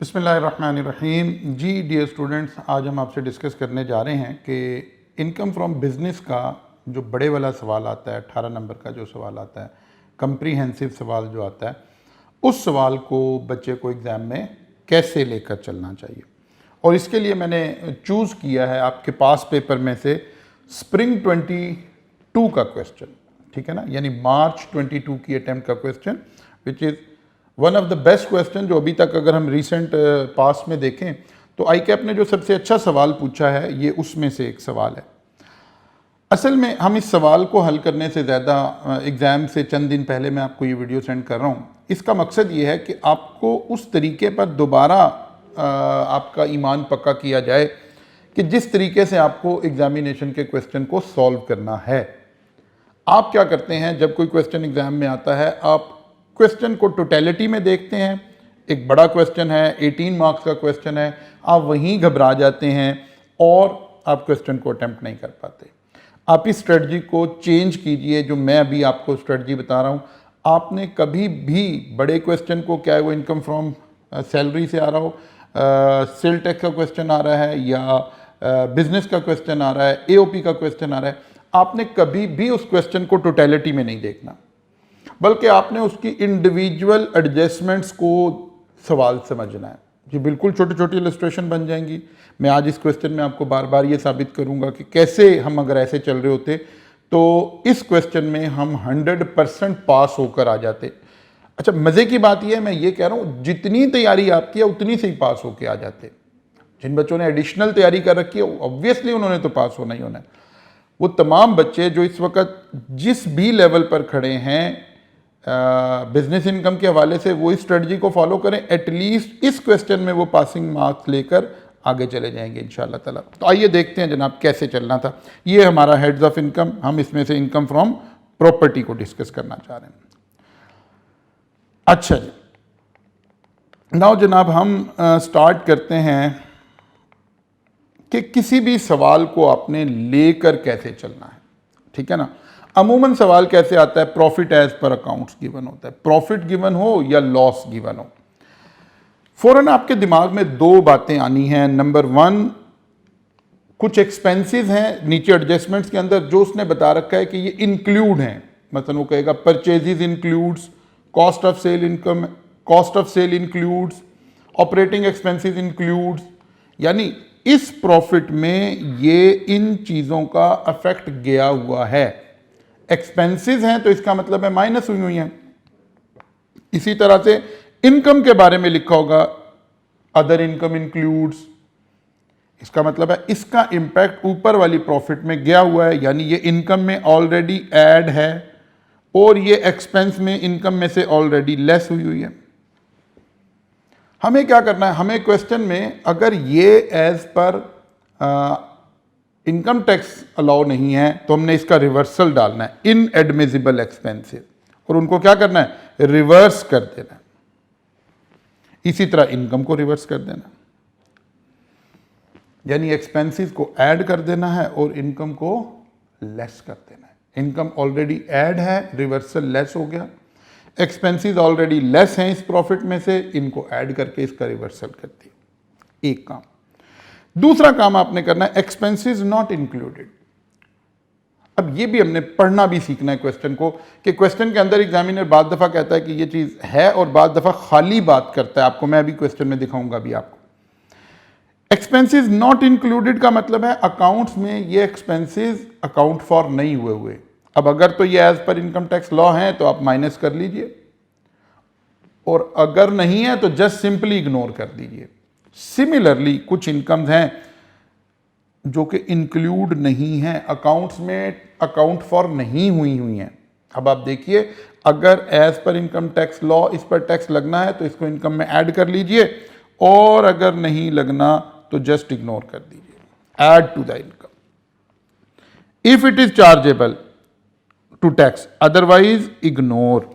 बिस्मिल्लाहिर्रहमानिर्रहीम। जी dear students, आज हम आपसे डिस्कस करने जा रहे हैं कि इनकम फ्रॉम बिज़नेस का जो बड़े वाला सवाल आता है, 18 नंबर का जो सवाल आता है, कम्प्रीहेंसिव सवाल जो आता है, उस सवाल को बच्चे को एग्ज़ाम में कैसे लेकर चलना चाहिए। और इसके लिए मैंने चूज़ किया है आपके पास पेपर में से स्प्रिंग 22 का क्वेश्चन, ठीक है ना, यानी मार्च 22 की अटैम्प्ट का question, which is one of the best question जो अभी तक अगर हम रिसेंट पास में देखें तो आई कैप ने जो सबसे अच्छा सवाल पूछा है ये उसमें से एक सवाल है। असल में हम इस सवाल को हल करने से ज़्यादा एग्ज़ाम से चंद दिन पहले मैं आपको ये वीडियो सेंड कर रहा हूँ। इसका मकसद ये है कि आपको उस तरीके पर दोबारा आपका ईमान पक्का किया जाए कि जिस तरीके से आपको एग्जामिनेशन के क्वेश्चन को सॉल्व करना है। आप क्या करते हैं, जब कोई क्वेश्चन एग्ज़ाम में आता है आप क्वेश्चन को टोटलिटी में देखते हैं। एक बड़ा क्वेश्चन है, 18 मार्क्स का क्वेश्चन है, आप वहीं घबरा जाते हैं और आप क्वेश्चन को अटेम्प्ट नहीं कर पाते। आप इस स्ट्रेटजी को चेंज कीजिए जो मैं अभी आपको स्ट्रेटजी बता रहा हूँ। आपने कभी भी बड़े क्वेश्चन को, क्या है वो इनकम फ्रॉम सैलरी से आ रहा हो, सेल टैक्स का क्वेश्चन आ रहा है या बिजनेस का क्वेश्चन आ रहा है, एओपी का क्वेश्चन आ रहा है, आपने कभी भी उस क्वेश्चन को टोटलिटी में नहीं देखना, बल्कि आपने उसकी इंडिविजुअल एडजस्टमेंट्स को सवाल समझना है। जी बिल्कुल छोटी छोटी इलस्ट्रेशन बन जाएंगी। मैं आज इस क्वेश्चन में आपको बार बार ये साबित करूंगा कि कैसे हम अगर ऐसे चल रहे होते तो इस क्वेश्चन में हम 100% पास होकर आ जाते। अच्छा, मज़े की बात यह है, मैं ये कह रहा हूँ जितनी तैयारी आपकी है उतनी से ही पास होकर आ जाते। जिन बच्चों ने एडिशनल तैयारी कर रखी है ऑब्वियसली उन्होंने तो पास होना ही होना है। वो तमाम बच्चे जो इस वक्त जिस भी लेवल पर खड़े हैं बिजनेस इनकम के हवाले से, वो इस स्ट्रेटजी को फॉलो करें, एटलीस्ट इस क्वेश्चन में वो पासिंग मार्क्स लेकर आगे चले जाएंगे इंशाल्लाह ताला। तो आइए देखते हैं जनाब कैसे चलना था। ये हमारा हेड्स ऑफ इनकम, हम इसमें से इनकम फ्रॉम प्रॉपर्टी को डिस्कस करना चाह रहे हैं। अच्छा जी, नाउ जनाब हम स्टार्ट करते हैं कि किसी भी सवाल को आपने लेकर कैसे चलना है, ठीक है ना। अमूमन सवाल कैसे आता है, profit as per accounts given होता है। प्रॉफिट गिवन हो या लॉस गिवन हो, फौरन आपके दिमाग में दो बातें आनी हैं। नंबर वन, कुछ एक्सपेंसेस हैं नीचे एडजस्टमेंट्स के अंदर जो उसने बता रखा है कि ये इंक्लूड हैं। मतलब वो कहेगा purchases includes, cost of sale income, cost of sale includes, operating expenses includes, यानी इस प्रॉफिट में ये इन चीज़ों का अफेक्ट गया हुआ है। एक्सपेंसेस हैं तो इसका मतलब है माइनस हुई हैं। इसी तरह से इनकम के बारे में लिखा होगा अदर इनकम इंक्लूड्स, इसका मतलब है इसका इंपैक्ट ऊपर वाली प्रॉफिट में गया हुआ है, यानी ये इनकम में ऑलरेडी ऐड है और ये एक्सपेंस में इनकम में से ऑलरेडी लेस हुई है। हमें क्या करना है, हमें क्वेश्चन में अगर ये as per income tax allow नहीं है तो हमने इसका रिवर्सल डालना है, इनएडमिसिबल एक्सपेंसेस, और उनको क्या करना है, रिवर्स कर देना है। इसी तरह इनकम को रिवर्स कर देना, यानी एक्सपेंसेस को ऐड कर देना है और इनकम को लेस कर देना है। इनकम ऑलरेडी ऐड है, रिवर्सल लेस हो गया। एक्सपेंसेस ऑलरेडी लेस हैं इस प्रॉफिट में से, इनको ऐड करके इसका रिवर्सल कर दिया। एक काम। दूसरा काम आपने करना है एक्सपेंसेस नॉट इंक्लूडेड। अब ये भी हमने पढ़ना भी सीखना है क्वेश्चन को, कि क्वेश्चन के अंदर एग्जामिनर बाद दफा कहता है कि ये चीज है और बाद दफा खाली बात करता है। आपको मैं अभी क्वेश्चन में दिखाऊंगा अभी आपको। एक्सपेंसेस नॉट इंक्लूडेड का मतलब है अकाउंट्स में ये एक्सपेंसेस अकाउंट फॉर नहीं हुए। अब अगर तो ये as per income tax law है तो आप माइनस कर लीजिए, और अगर नहीं है तो जस्ट सिंपली इग्नोर कर दीजिए। सिमिलरली कुछ इनकम्स हैं जो कि इंक्लूड नहीं हैं अकाउंट्स में, अकाउंट फॉर नहीं हुई हैं। अब आप देखिए, अगर as per income tax law इस पर टैक्स लगना है तो इसको इनकम में ऐड कर लीजिए, और अगर नहीं लगना तो जस्ट इग्नोर कर दीजिए। Add to the income if it is chargeable to tax, otherwise ignore.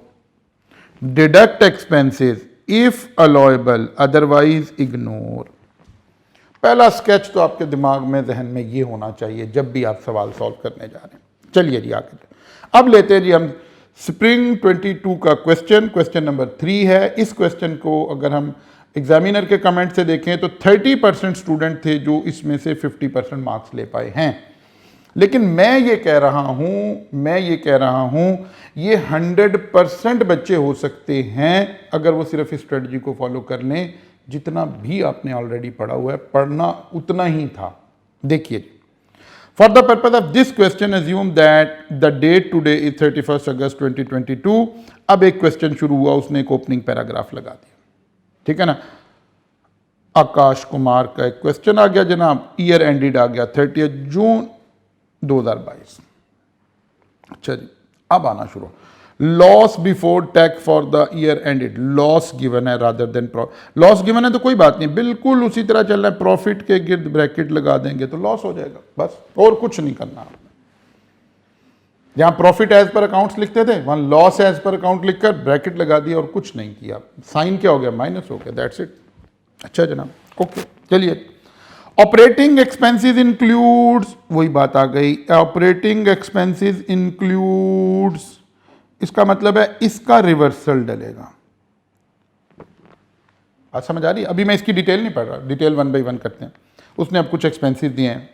Deduct expenses if allowable, otherwise ignore. पहला स्केच तो आपके दिमाग में, जहन में ये होना चाहिए जब भी आप सवाल सॉल्व करने जा रहे हैं। चलिए जी आगे अब लेते हैं जी हम स्प्रिंग 22 का क्वेश्चन। क्वेश्चन नंबर 3 है। इस क्वेश्चन को अगर हम एग्जामिनर के कमेंट से देखें तो 30% स्टूडेंट थे जो इसमें से 50% मार्क्स ले पाए हैं। लेकिन मैं ये कह रहा हूं ये 100% बच्चे हो सकते हैं अगर वो सिर्फ इस स्ट्रेटजी को फॉलो कर लें। जितना भी आपने ऑलरेडी पढ़ा हुआ है, पढ़ना उतना ही था। देखिए, for the purpose of this question assume that the date today is 31 August 2022। अब एक क्वेश्चन शुरू हुआ, उसने एक ओपनिंग पैराग्राफ लगा दिया, ठीक है ना। आकाश कुमार का एक क्वेश्चन आ गया जनाब, ईयर एंडेड आ गया 30 जून 2022। अच्छा जी, अब आना शुरू, loss before tax for the year ended. Loss given है rather than profit. Loss given है तो कोई बात नहीं, बिल्कुल उसी तरह चल रहा है, प्रॉफिट के गिर्द ब्रैकेट लगा देंगे तो लॉस हो जाएगा, बस और कुछ नहीं करना आपने। जहां प्रॉफिट एज पर अकाउंट्स लिखते थे वहां लॉस एज पर अकाउंट लिखकर ब्रैकेट लगा दिया और कुछ नहीं किया। साइन क्या हो गया, माइनस हो गया, दैट्स इट। अच्छा जनाब, ओके चलिए। ऑपरेटिंग एक्सपेंसेस इंक्लूड्स, वही बात आ गई, ऑपरेटिंग एक्सपेंसेस इंक्लूड्स, इसका मतलब है इसका रिवर्सल डलेगा। बात समझ आ रही है? अभी मैं इसकी डिटेल नहीं पढ़ रहा, डिटेल 1 बाय 1 करते हैं। उसने अब कुछ एक्सपेंसेस दिए हैं,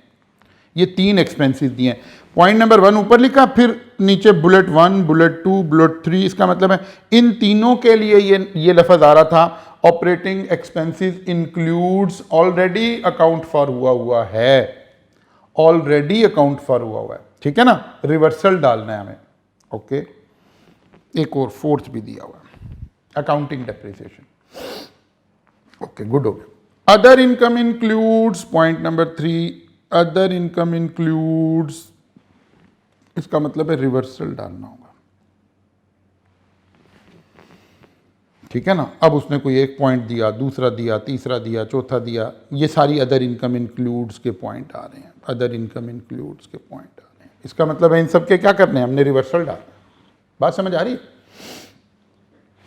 ये 3 एक्सपेंसेस दिए हैं। पॉइंट नंबर 1 ऊपर लिखा, फिर नीचे बुलेट 1, बुलेट 2, बुलेट 3। इसका मतलब है इन तीनों के लिए ये लफ्ज आ रहा था, operating expenses includes, already account for हुआ है, ऑलरेडी अकाउंट फॉर हुआ है, ठीक है ना। रिवर्सल डालना है हमें, ओके। एक और फोर्थ भी दिया हुआ है, अकाउंटिंग डेप्रिसिएशन, ओके गुड हो गया। Other income includes, point number 3, other income includes, इसका मतलब है रिवर्सल डालना होगा, ठीक है ना। अब उसने कोई एक पॉइंट दिया, दूसरा दिया, तीसरा दिया, चौथा दिया, ये सारी अदर इनकम इंक्लूड्स के पॉइंट आ रहे हैं, अदर इनकम इंक्लूड्स के पॉइंट आ रहे हैं। इसका मतलब है इन सब के क्या करने हैं, हमने रिवर्सल डालना। बात समझ आ रही है?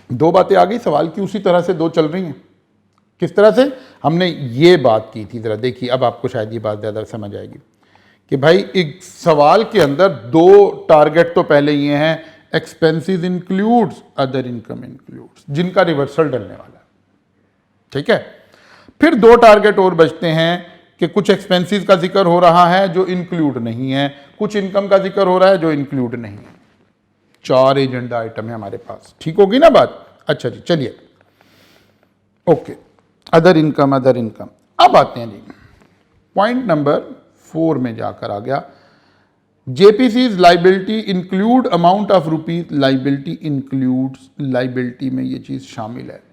2 बातें आ गई सवाल की, उसी तरह से 2 चल रही हैं। किस तरह से? हमने ये बात की थी, जरा देखिए, अब आपको शायद ये बात ज़्यादा समझ आएगी कि भाई एक सवाल के अंदर 2 टारगेट तो पहले ये हैं, expenses includes, other income includes, जिनका रिवर्सल डलने वाला है, ठीक है। फिर 2 टारगेट और बचते हैं कि कुछ एक्सपेंसेस का जिक्र हो रहा है जो इंक्लूड नहीं है, कुछ इनकम का जिक्र हो रहा है जो इंक्लूड नहीं है। 4 एजेंडा आइटम है हमारे पास, ठीक होगी ना बात। अच्छा जी चलिए, okay, other income, other income. अब आते हैं जी पॉइंट नंबर 4 में जाकर आ गया, JPC's liability include amount of rupees, liability includes, liability में ये चीज शामिल है।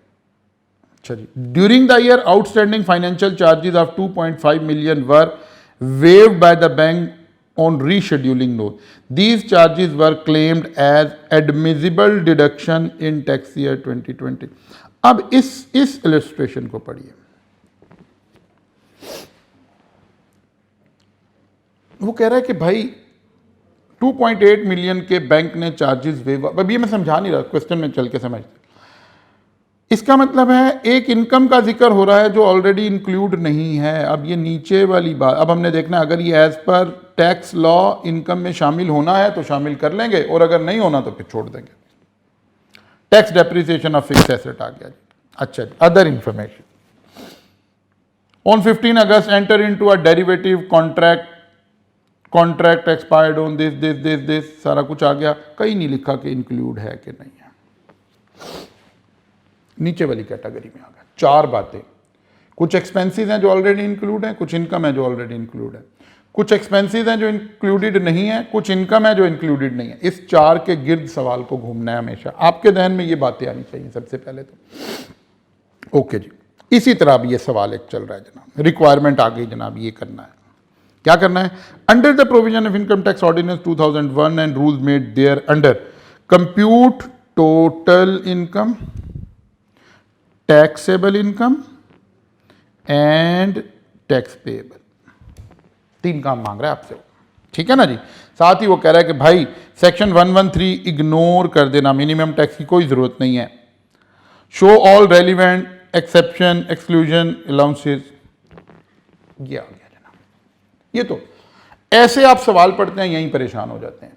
अच्छा जी, during the year outstanding financial charges of 2.5 million were waived by the bank on rescheduling note. These charges were claimed as admissible deduction in tax year 2020. अब इस illustration को पढ़िए, वो कह रहा है कि भाई 2.8 मिलियन के बैंक ने चार्जेस वेव, अब ये मैं समझा नहीं रहा, क्वेश्चन में चल के समझ। इसका मतलब है एक इनकम का जिक्र हो रहा है जो ऑलरेडी इंक्लूड नहीं है। अब ये नीचे वाली बात, अब हमने देखना है अगर ये as per tax law income में शामिल होना है तो शामिल कर लेंगे, और अगर नहीं होना तो फिर छोड़ देंगे। Tax depreciation of fix asset आ गया जी। अच्छा जी, other information, on 15 August enter into a derivative contract expired on this, सारा कुछ आ गया। कहीं नहीं लिखा कि इंक्लूड है कि नहीं है, नीचे वाली कैटेगरी में आ गया। 4 बातें, कुछ एक्सपेंसेस हैं जो ऑलरेडी इंक्लूड हैं, कुछ इनकम है जो ऑलरेडी इंक्लूड है, कुछ एक्सपेंसेस हैं जो इंक्लूडेड नहीं है, कुछ इनकम है जो इंक्लूडेड नहीं है। इस 4 के गिर्द सवाल को घूमना है हमेशा, आपके ध्यान में ये बातें आनी चाहिए सबसे पहले तो। ओके जी, इसी तरह अब ये सवाल एक चल रहा है जनाब, रिक्वायरमेंट आ गई जनाब, ये करना है। क्या करना है? Under the provision of income tax ordinance 2001 and rules made thereunder, compute total income, taxable income and tax payable. 3 काम मांग रहा है आपसे, ठीक है ना जी। साथ ही वो कह रहा है कि भाई सेक्शन 113 इग्नोर कर देना, मिनिमम टैक्स की कोई जरूरत नहीं है। Show all relevant exception, exclusion, allowances, ये आ गया जनाब। ये तो ऐसे आप सवाल पढ़ते हैं यहीं परेशान हो जाते हैं,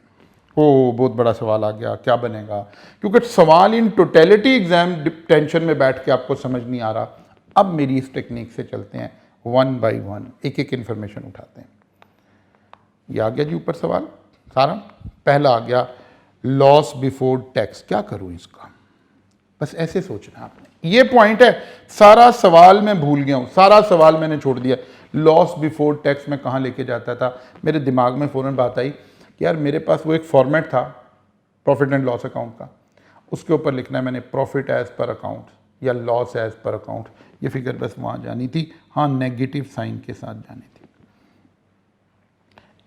ओ बहुत बड़ा सवाल आ गया, क्या बनेगा, क्योंकि सवाल इन टोटलिटी एग्जाम टेंशन में बैठ के आपको समझ नहीं आ रहा। अब मेरी इस टेक्निक से चलते हैं, वन बाय वन एक एक इन्फॉर्मेशन उठाते हैं। ये आ गया जी ऊपर सवाल सारा। पहला आ गया लॉस बिफोर टैक्स, क्या करूं इसका, बस ऐसे सोचना आपने, ये पॉइंट है। सारा सवाल मैं भूल गया हूं, सारा सवाल मैंने छोड़ दिया। लॉस बिफोर टैक्स में कहां लेके जाता था, मेरे दिमाग में फौरन बात आई कि यार मेरे पास वो एक फॉर्मेट था प्रॉफिट एंड लॉस अकाउंट का, उसके ऊपर लिखना है मैंने प्रॉफिट एज पर अकाउंट या लॉस एज पर अकाउंट, ये फिगर बस वहां जानी थी, हाँ नेगेटिव साइन के साथ जानी थी।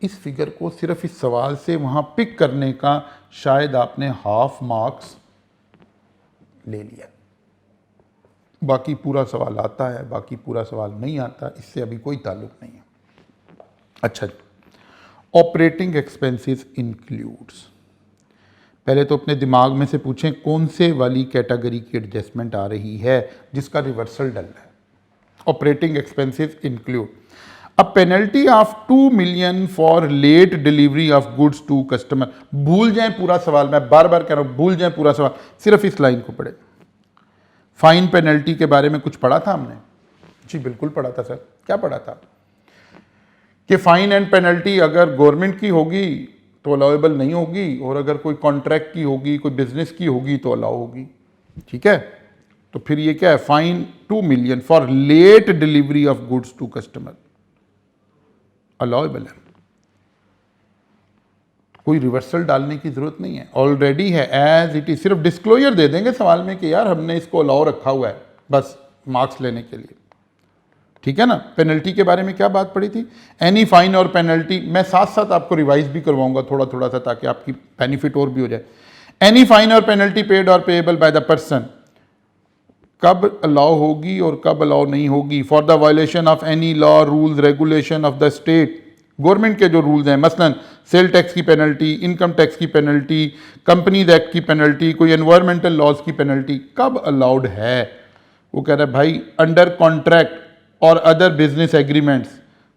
इस फिगर को सिर्फ इस सवाल से वहां पिक करने का शायद आपने हाफ मार्क्स ले लिया, बाकी पूरा सवाल आता है, बाकी पूरा सवाल नहीं आता, इससे अभी कोई ताल्लुक नहीं है। अच्छा, ऑपरेटिंग एक्सपेंसेस इंक्लूड्स, पहले तो अपने दिमाग में से पूछें कौन से वाली कैटेगरी की एडजस्टमेंट आ रही है जिसका रिवर्सल डल है। Operating expenses include a penalty of 2 million for late delivery of goods to customer. भूल जाएं पूरा सवाल, मैं बार बार कह रहा हूं भूल जाएं पूरा सवाल, सिर्फ इस लाइन को पढ़े। फाइन पेनल्टी के बारे में कुछ पढ़ा था हमने? जी बिल्कुल पढ़ा था सर। क्या पढ़ा था? कि फाइन एंड पेनल्टी अगर गवर्नमेंट की होगी तो अलाउएबल नहीं होगी, और अगर कोई कॉन्ट्रैक्ट की होगी, कोई बिजनेस की होगी तो अलाउ होगी। ठीक है, तो फिर ये क्या है, fine 2 million for late delivery of goods to customer, allowable है, कोई रिवर्सल डालने की जरूरत नहीं है, ऑलरेडी है एज इट इज। सिर्फ डिस्क्लोजर दे देंगे सवाल में कि यार हमने इसको अलाउ रखा हुआ है, बस मार्क्स लेने के लिए। ठीक है ना। पेनल्टी के बारे में क्या बात पड़ी थी? एनी फाइन और पेनल्टी, मैं साथ साथ आपको रिवाइज भी करवाऊंगा थोड़ा थोड़ा सा ताकि आपकी बेनिफिट और भी हो जाए। एनी फाइन और पेनल्टी पेड और पेएबल बाय द पर्सन, कब अलाउ होगी और कब अलाउ नहीं होगी? For the violation of any law rules regulation of the state, government के जो रूल्स हैं, मसलन सेल टैक्स की पेनल्टी, इनकम टैक्स की पेनल्टी, कंपनीज एक्ट की पेनल्टी, कोई एनवायरमेंटल लॉज की पेनल्टी, कब अलाउड है? वो कह रहा है भाई अंडर कॉन्ट्रैक्ट और अदर बिजनेस एग्रीमेंट्स,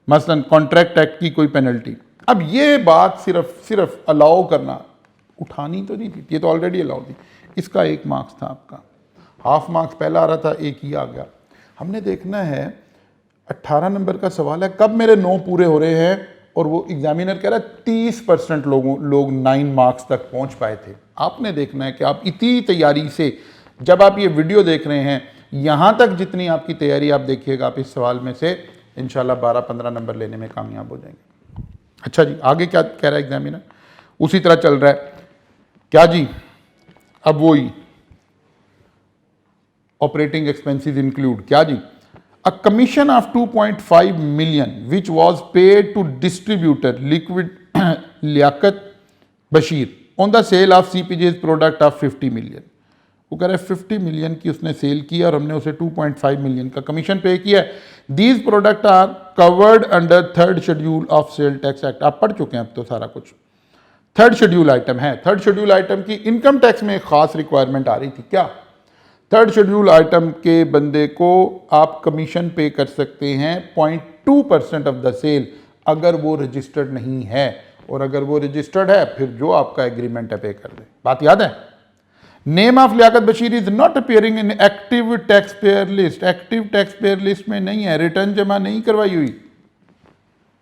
मसलन कॉन्ट्रैक्ट एक्ट की कोई पेनल्टी। अब ये बात सिर्फ अलाउ करना उठानी तो नहीं थी, ये तो ऑलरेडी अलाउ थी। इसका 1 मार्क्स था आपका, हाफ मार्क्स पहला आ रहा था, 1 ही आ गया। हमने देखना है 18 नंबर का सवाल है, कब मेरे 9 पूरे हो रहे हैं, और वो एग्जामिनर कह रहा है 30% लोग 9 मार्क्स तक पहुंच पाए थे। आपने देखना है कि आप इतनी तैयारी से, जब आप ये वीडियो देख रहे हैं, यहां तक जितनी आपकी तैयारी आप देखिएगा, आप इस सवाल में से इंशाल्लाह 12-15 नंबर लेने में कामयाब हो जाएंगे। अच्छा जी, आगे क्या कह रहा है एग्जामिनर? उसी तरह चल रहा है क्या जी, अब वही ऑपरेटिंग एक्सपेंसेस इंक्लूड क्या जी, a commission of 2.5 million which was paid to distributor liquid Liaquat Bashir on the sale of CPJ's product of 50 million। वो कह रहा है 50 million की उसने सेल की और हमने उसे 2.5 million का कमीशन पे किया है। These product are covered under 3rd schedule of sales tax act. आप पढ़ चुके हैं अब तो सारा कुछ। 3rd शेड्यूल आइटम है, 3rd शेड्यूल आइटम की इनकम टैक्स में एक खास रिक्वायरमेंट आ रही थी। क्या? 3rd शेड्यूल आइटम के बंदे को आप कमीशन पे कर सकते हैं 0.2% ऑफ द सेल, अगर वो रजिस्टर्ड नहीं है, और अगर वो रजिस्टर्ड है फिर जो आपका एग्रीमेंट है पे कर दे। बात याद है? Name of Liaquat Bashir is not appearing in active tax payer list. Active tax payer list में नहीं है, रिटर्न जमा नहीं करवाई हुई,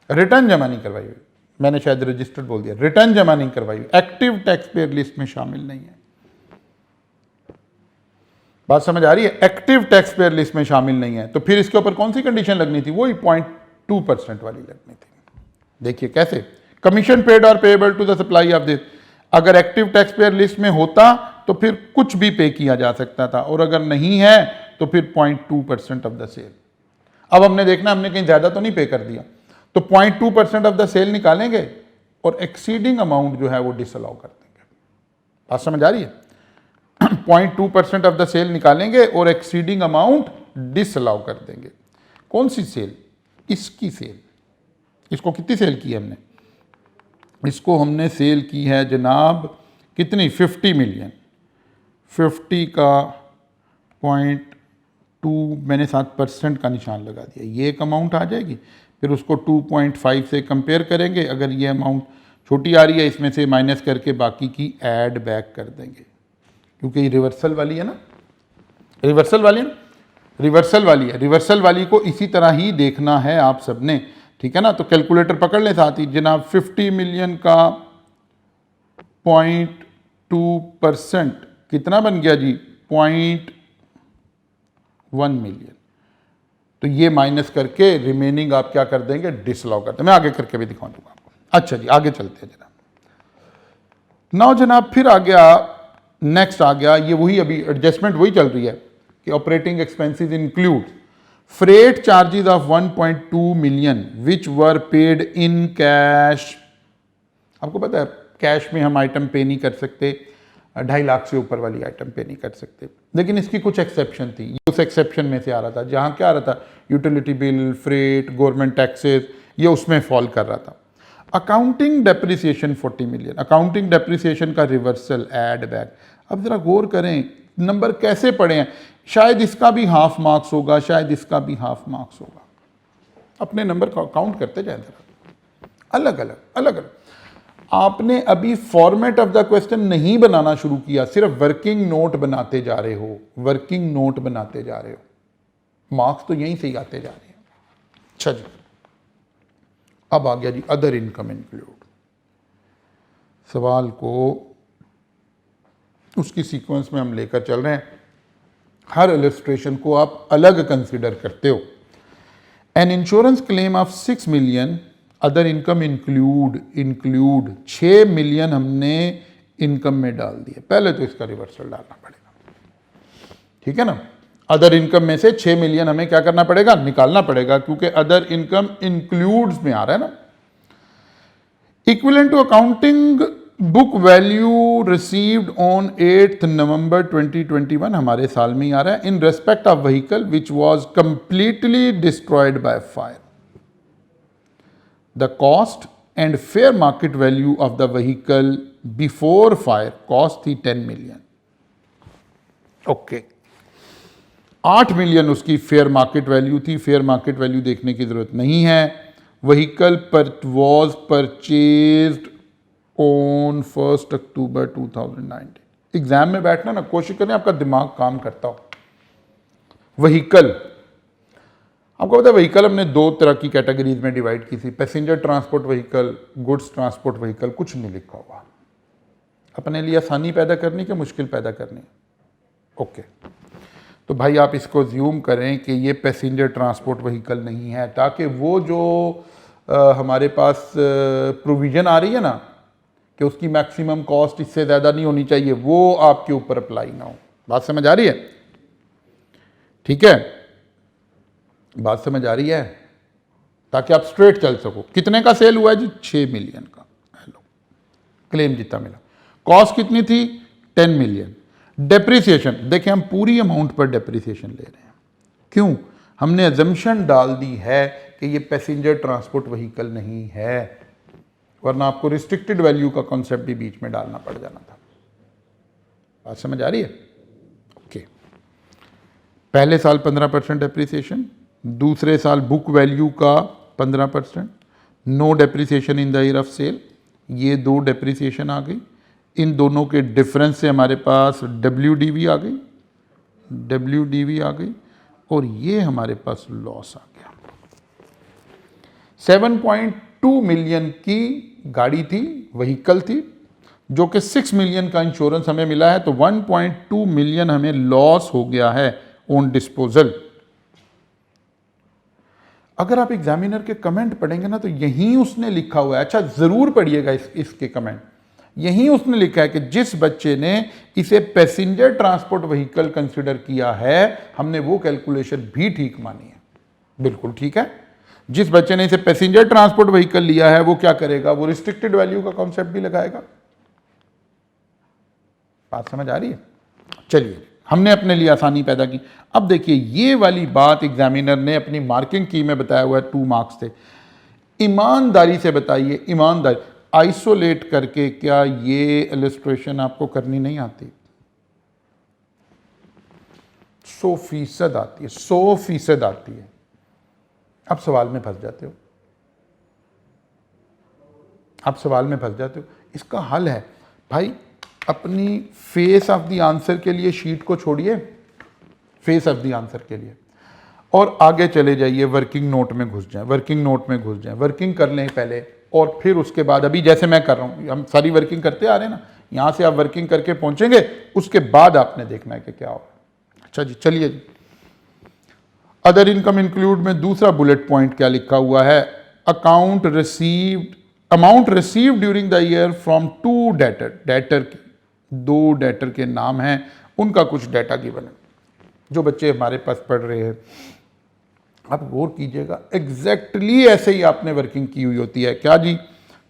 रिटर्न जमा नहीं करवाई हुई, मैंने शायद रजिस्टर्ड बोल दिया, रिटर्न जमा नहीं करवाई हुई, एक्टिव टैक्स पेयर लिस्ट में शामिल नहीं है। बात समझ आ रही है? एक्टिव टैक्स पेयर लिस्ट में शामिल नहीं है, तो फिर इसके ऊपर कौन सी कंडीशन लगनी थी? वही 0.2% वाली लगनी थी। देखिए कैसे, कमीशन पेड और payable to the supply of this, अगर एक्टिव टैक्स पेयर लिस्ट में होता तो फिर कुछ भी पे किया जा सकता था, और अगर नहीं है तो फिर 0.2% ऑफ द सेल। अब हमने देखना, हमने कहीं ज्यादा तो नहीं पे कर दिया, तो 0.2% ऑफ द सेल निकालेंगे और एक्सीडिंग अमाउंट जो है वो डिसअलाउ कर देंगे। बात समझ आ रही है? 0.2% ऑफ द सेल निकालेंगे और एक्सीडिंग अमाउंट डिसअलाउ कर देंगे। कौन सी सेल? इसकी सेल। इसको कितनी सेल की है हमने? इसको हमने सेल की है जनाब कितनी? 50 million। 50 का 0.2 मैंने 7% का निशान लगा दिया, ये एक अमाउंट आ जाएगी। फिर उसको 2.5 से कंपेयर करेंगे, अगर ये अमाउंट छोटी आ रही है इसमें से माइनस करके बाकी की ऐड बैक कर देंगे, क्योंकि ये रिवर्सल वाली है ना, रिवर्सल वाली है ना। रिवर्सल वाली है, रिवर्सल वाली को इसी तरह ही देखना है आप सबने, ठीक है ना। तो कैलकुलेटर पकड़ लें साथ ही जनाब, 50 मिलियन का 0.2% कितना बन गया जी, 0.1 मिलियन। तो ये माइनस करके रिमेनिंग आप क्या कर देंगे, डिसअलाउ कर देंगे। मैं आगे करके भी दिखा दूंगा आपको। अच्छा जी, आगे चलते हैं जनाब। नाउ जनाब फिर आ गया, नेक्स्ट आ गया, ये वही अभी एडजस्टमेंट वही चल रही है कि operating expenses include freight charges of 1.2 million which were paid in cash. आपको पता है कैश में हम आइटम पे नहीं कर सकते, 2.5 लाख से ऊपर वाली आइटम पे नहीं कर सकते, लेकिन इसकी कुछ एक्सेप्शन थी। उस एक्सेप्शन में से आ रहा था जहां क्या आ रहा था, utility bill, freight, government taxes, ये उसमें फॉल कर रहा था। Accounting depreciation 40 million, accounting depreciation का रिवर्सल एड बैक। अब जरा गौर करें नंबर कैसे पड़े हैं, शायद इसका भी हाफ मार्क्स होगा, शायद इसका भी हाफ मार्क्स होगा। अपने नंबर का काउंट करते जाए जरा, अलग अलग अलग अलग। आपने अभी फॉर्मेट ऑफ द क्वेश्चन नहीं बनाना शुरू किया, सिर्फ वर्किंग नोट बनाते जा रहे हो, वर्किंग नोट बनाते जा रहे हो, मार्क्स तो यहीं से ही आते जा रहे हैं। अच्छा जी, अब आ गया जी अदर इनकम इंक्लूड। सवाल को उसकी सीक्वेंस में हम लेकर चल रहे हैं, हर इलस्ट्रेशन को आप अलग कंसीडर करते हो। An insurance claim of 6 million, other income include 6 million हमने इनकम में डाल दिए। पहले तो इसका रिवर्सल डालना पड़ेगा, ठीक है ना। अदर इनकम में से 6 मिलियन हमें क्या करना पड़ेगा, निकालना पड़ेगा, क्योंकि अदर इनकम इंक्लूड्स में आ रहा है ना। Equivalent to accounting book value received on 8 November 2021, हमारे साल में ही आ रहा है, in respect of vehicle which was completely destroyed by fire. The cost and fair market value of the vehicle before fire, cost थी 10 मिलियन। ओके, 8 मिलियन उसकी fair market value थी। फेयर मार्केट वैल्यू देखने की जरूरत नहीं है। Vehicle पर was purchased on 1 October 2019। Exam में बैठना ना, कोशिश करें आपका दिमाग काम करता हो। व्हीकल, आपको पता है व्हीकल हमने 2 तरह की कैटेगरीज में डिवाइड की थी, passenger transport vehicle, goods transport vehicle. कुछ नहीं लिखा हुआ, अपने लिए आसानी पैदा करनी कि मुश्किल पैदा करनी। ओके, तो भाई आप इसको ज्यूम करें कि ये पैसेंजर ट्रांसपोर्ट व्हीकल नहीं है, ताकि वो जो हमारे पास प्रोविज़न आ रही है ना कि उसकी मैक्सिमम कॉस्ट इससे ज़्यादा नहीं होनी चाहिए, वो आपके ऊपर अप्लाई ना हो। बात समझ आ रही है? ठीक है, बात समझ आ रही है, ताकि आप स्ट्रेट चल सको। कितने का सेल हुआ है जी? 6 मिलियन का। हेलो, क्लेम जितना मिला। कॉस्ट कितनी थी? 10 मिलियन। डेप्रिसिएशन, देखें हम पूरी अमाउंट पर डेप्रिसिएशन ले रहे हैं। क्यों? हमने अजम्पशन डाल दी है कि ये पैसेंजर ट्रांसपोर्ट व्हीकल नहीं है, वरना आपको रिस्ट्रिक्टेड वैल्यू का कॉन्सेप्ट भी बीच में डालना पड़ जाना था। बात समझ आ रही है? ओके, पहले साल 15% डेप्रिसिएशन, दूसरे साल बुक वैल्यू का 15%, no depreciation in the year of sale. ये 2 डेप्रिसिएशन आ गई। इन दोनों के डिफरेंस से हमारे पास WDV आ गई, WDV आ गई, और ये हमारे पास लॉस आ गया। 7.2 मिलियन की गाड़ी थी, व्हीकल थी, जो कि 6 मिलियन का इंश्योरेंस हमें मिला है, तो 1.2 मिलियन हमें लॉस हो गया है ऑन डिस्पोजल। अगर आप एग्जामिनर के कमेंट पढ़ेंगे ना, तो यहीं उसने लिखा हुआ है, अच्छा जरूर पढ़िएगा इसके कमेंट, यहीं उसने लिखा है कि जिस बच्चे ने इसे पैसेंजर ट्रांसपोर्ट व्हीकल कंसिडर किया है, हमने वो कैलकुलेशन भी ठीक मानी है। बिल्कुल ठीक है, जिस बच्चे ने इसे पैसेंजर ट्रांसपोर्ट व्हीकल लिया है वो क्या करेगा, वो रिस्ट्रिक्टेड वैल्यू का कॉन्सेप्ट भी लगाएगा। बात समझ आ रही है? चलिए, हमने अपने लिए आसानी पैदा की। अब देखिए, ये वाली बात एग्जामिनर ने अपनी मार्किंग की में बताया हुआ है, 2 मार्क्स थे। ईमानदारी से बताइए, ईमानदारी आइसोलेट करके, क्या ये इलस्ट्रेशन आपको करनी नहीं आती? 100% आती है, 100% आती है। अब सवाल में फंस जाते हो, आप सवाल में फंस जाते हो। इसका हल है भाई, अपनी फेस ऑफ द आंसर के लिए शीट को छोड़िए, फेस ऑफ द आंसर के लिए और आगे चले जाइए, वर्किंग नोट में घुस जाएं, वर्किंग नोट में घुस जाएं, वर्किंग कर लें पहले, और फिर उसके बाद अभी जैसे मैं कर रहा हूँ, हम सारी वर्किंग करते आ रहे हैं ना, यहाँ से आप वर्किंग करके पहुँचेंगे, उसके बाद आपने देखना है कि क्या होगा। अच्छा जी, चलिए जी। अदर इनकम इंक्लूड में दूसरा बुलेट पॉइंट क्या लिखा हुआ है, amount received during the year from to debtor, debtor की दो डेटर के नाम हैं, उनका कुछ डाटा गिवन है। जो बच्चे हमारे पास पढ़ रहे हैं, आप गौर कीजिएगा, एग्जैक्टली ऐसे ही आपने वर्किंग की हुई होती है। क्या जी,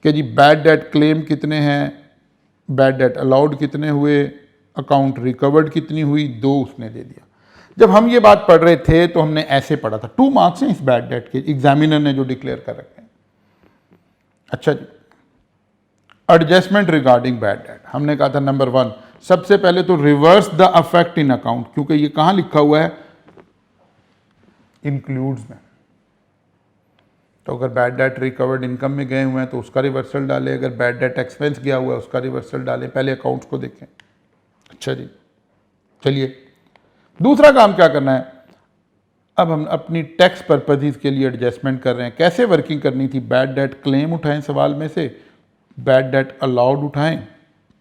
कि जी बैड डेट क्लेम कितने हैं, बैड डेट अलाउड कितने हुए, अकाउंट रिकवर्ड कितनी हुई, 2 उसने दे दिया। जब हम ये बात पढ़ रहे थे तो हमने ऐसे पढ़ा था, 2 मार्क्स हैं इस बैड डेट के, एग्जामिनर ने जो डिक्लेयर कर रखे हैं। अच्छा जी, एडजस्टमेंट रिगार्डिंग बैड डेट, हमने कहा था नंबर 1, सबसे पहले तो reverse the affect in account, क्योंकि ये कहां लिखा हुआ है, इंक्लूड्स में। तो अगर बैड डेट रिकवर्ड इनकम में गए हुए हैं तो उसका रिवर्सल डालें, अगर बैड डेट एक्सपेंस गया हुआ है उसका रिवर्सल डालें, पहले अकाउंट्स को देखें। अच्छा जी, चलिए दूसरा काम क्या करना है, अब हम अपनी टैक्स पर्पजेज के लिए एडजस्टमेंट कर रहे हैं। कैसे वर्किंग करनी थी, बैड डेट क्लेम उठाएं सवाल में से, बैड डेट अलाउड उठाएं,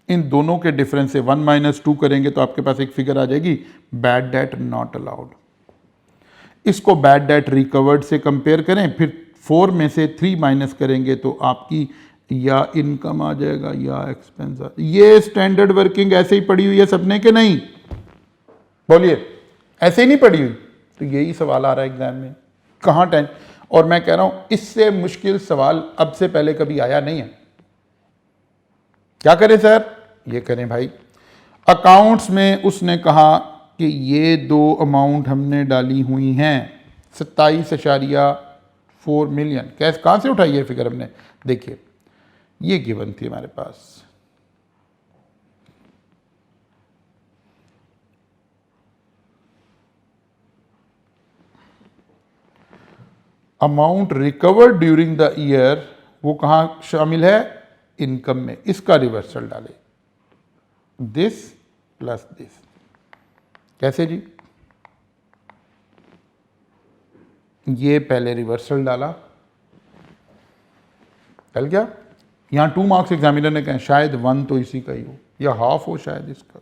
इन दोनों के डिफरेंस से 1 - 2 करेंगे तो आपके पास एक फिगर आ जाएगी, बैड डेट नॉट अलाउड। इसको बैड डेट रिकवर्ड से कंपेयर करें, फिर 4 में से 3 माइनस करेंगे तो आपकी या इनकम आ जाएगा या एक्सपेंस आ। ये स्टैंडर्ड वर्किंग ऐसे ही पड़ी हुई है सबने के नहीं, बोलिए ऐसे ही नहीं पड़ी हुई, तो यही सवाल आ रहा है एग्जाम में, कहाँ टाइम। और मैं कह रहा हूं इससे मुश्किल सवाल अब से पहले कभी आया नहीं है। क्या करें सर, ये करें भाई, अकाउंट्स में उसने कहा कि ये 2 अमाउंट हमने डाली हुई हैं, 27.4 मिलियन। कैसे, कहाँ से उठाई है फिगर हमने, देखिए ये गिवन थी हमारे पास, amount recovered during the year, वो कहां शामिल है, इनकम में, इसका रिवर्सल डाले, दिस प्लस दिस। कैसे जी, ये पहले रिवर्सल डाला, चल गया। यहां 2 मार्क्स एग्जामिनर ने कहा, शायद 1 तो इसी का ही हो या हाफ हो शायद इसका।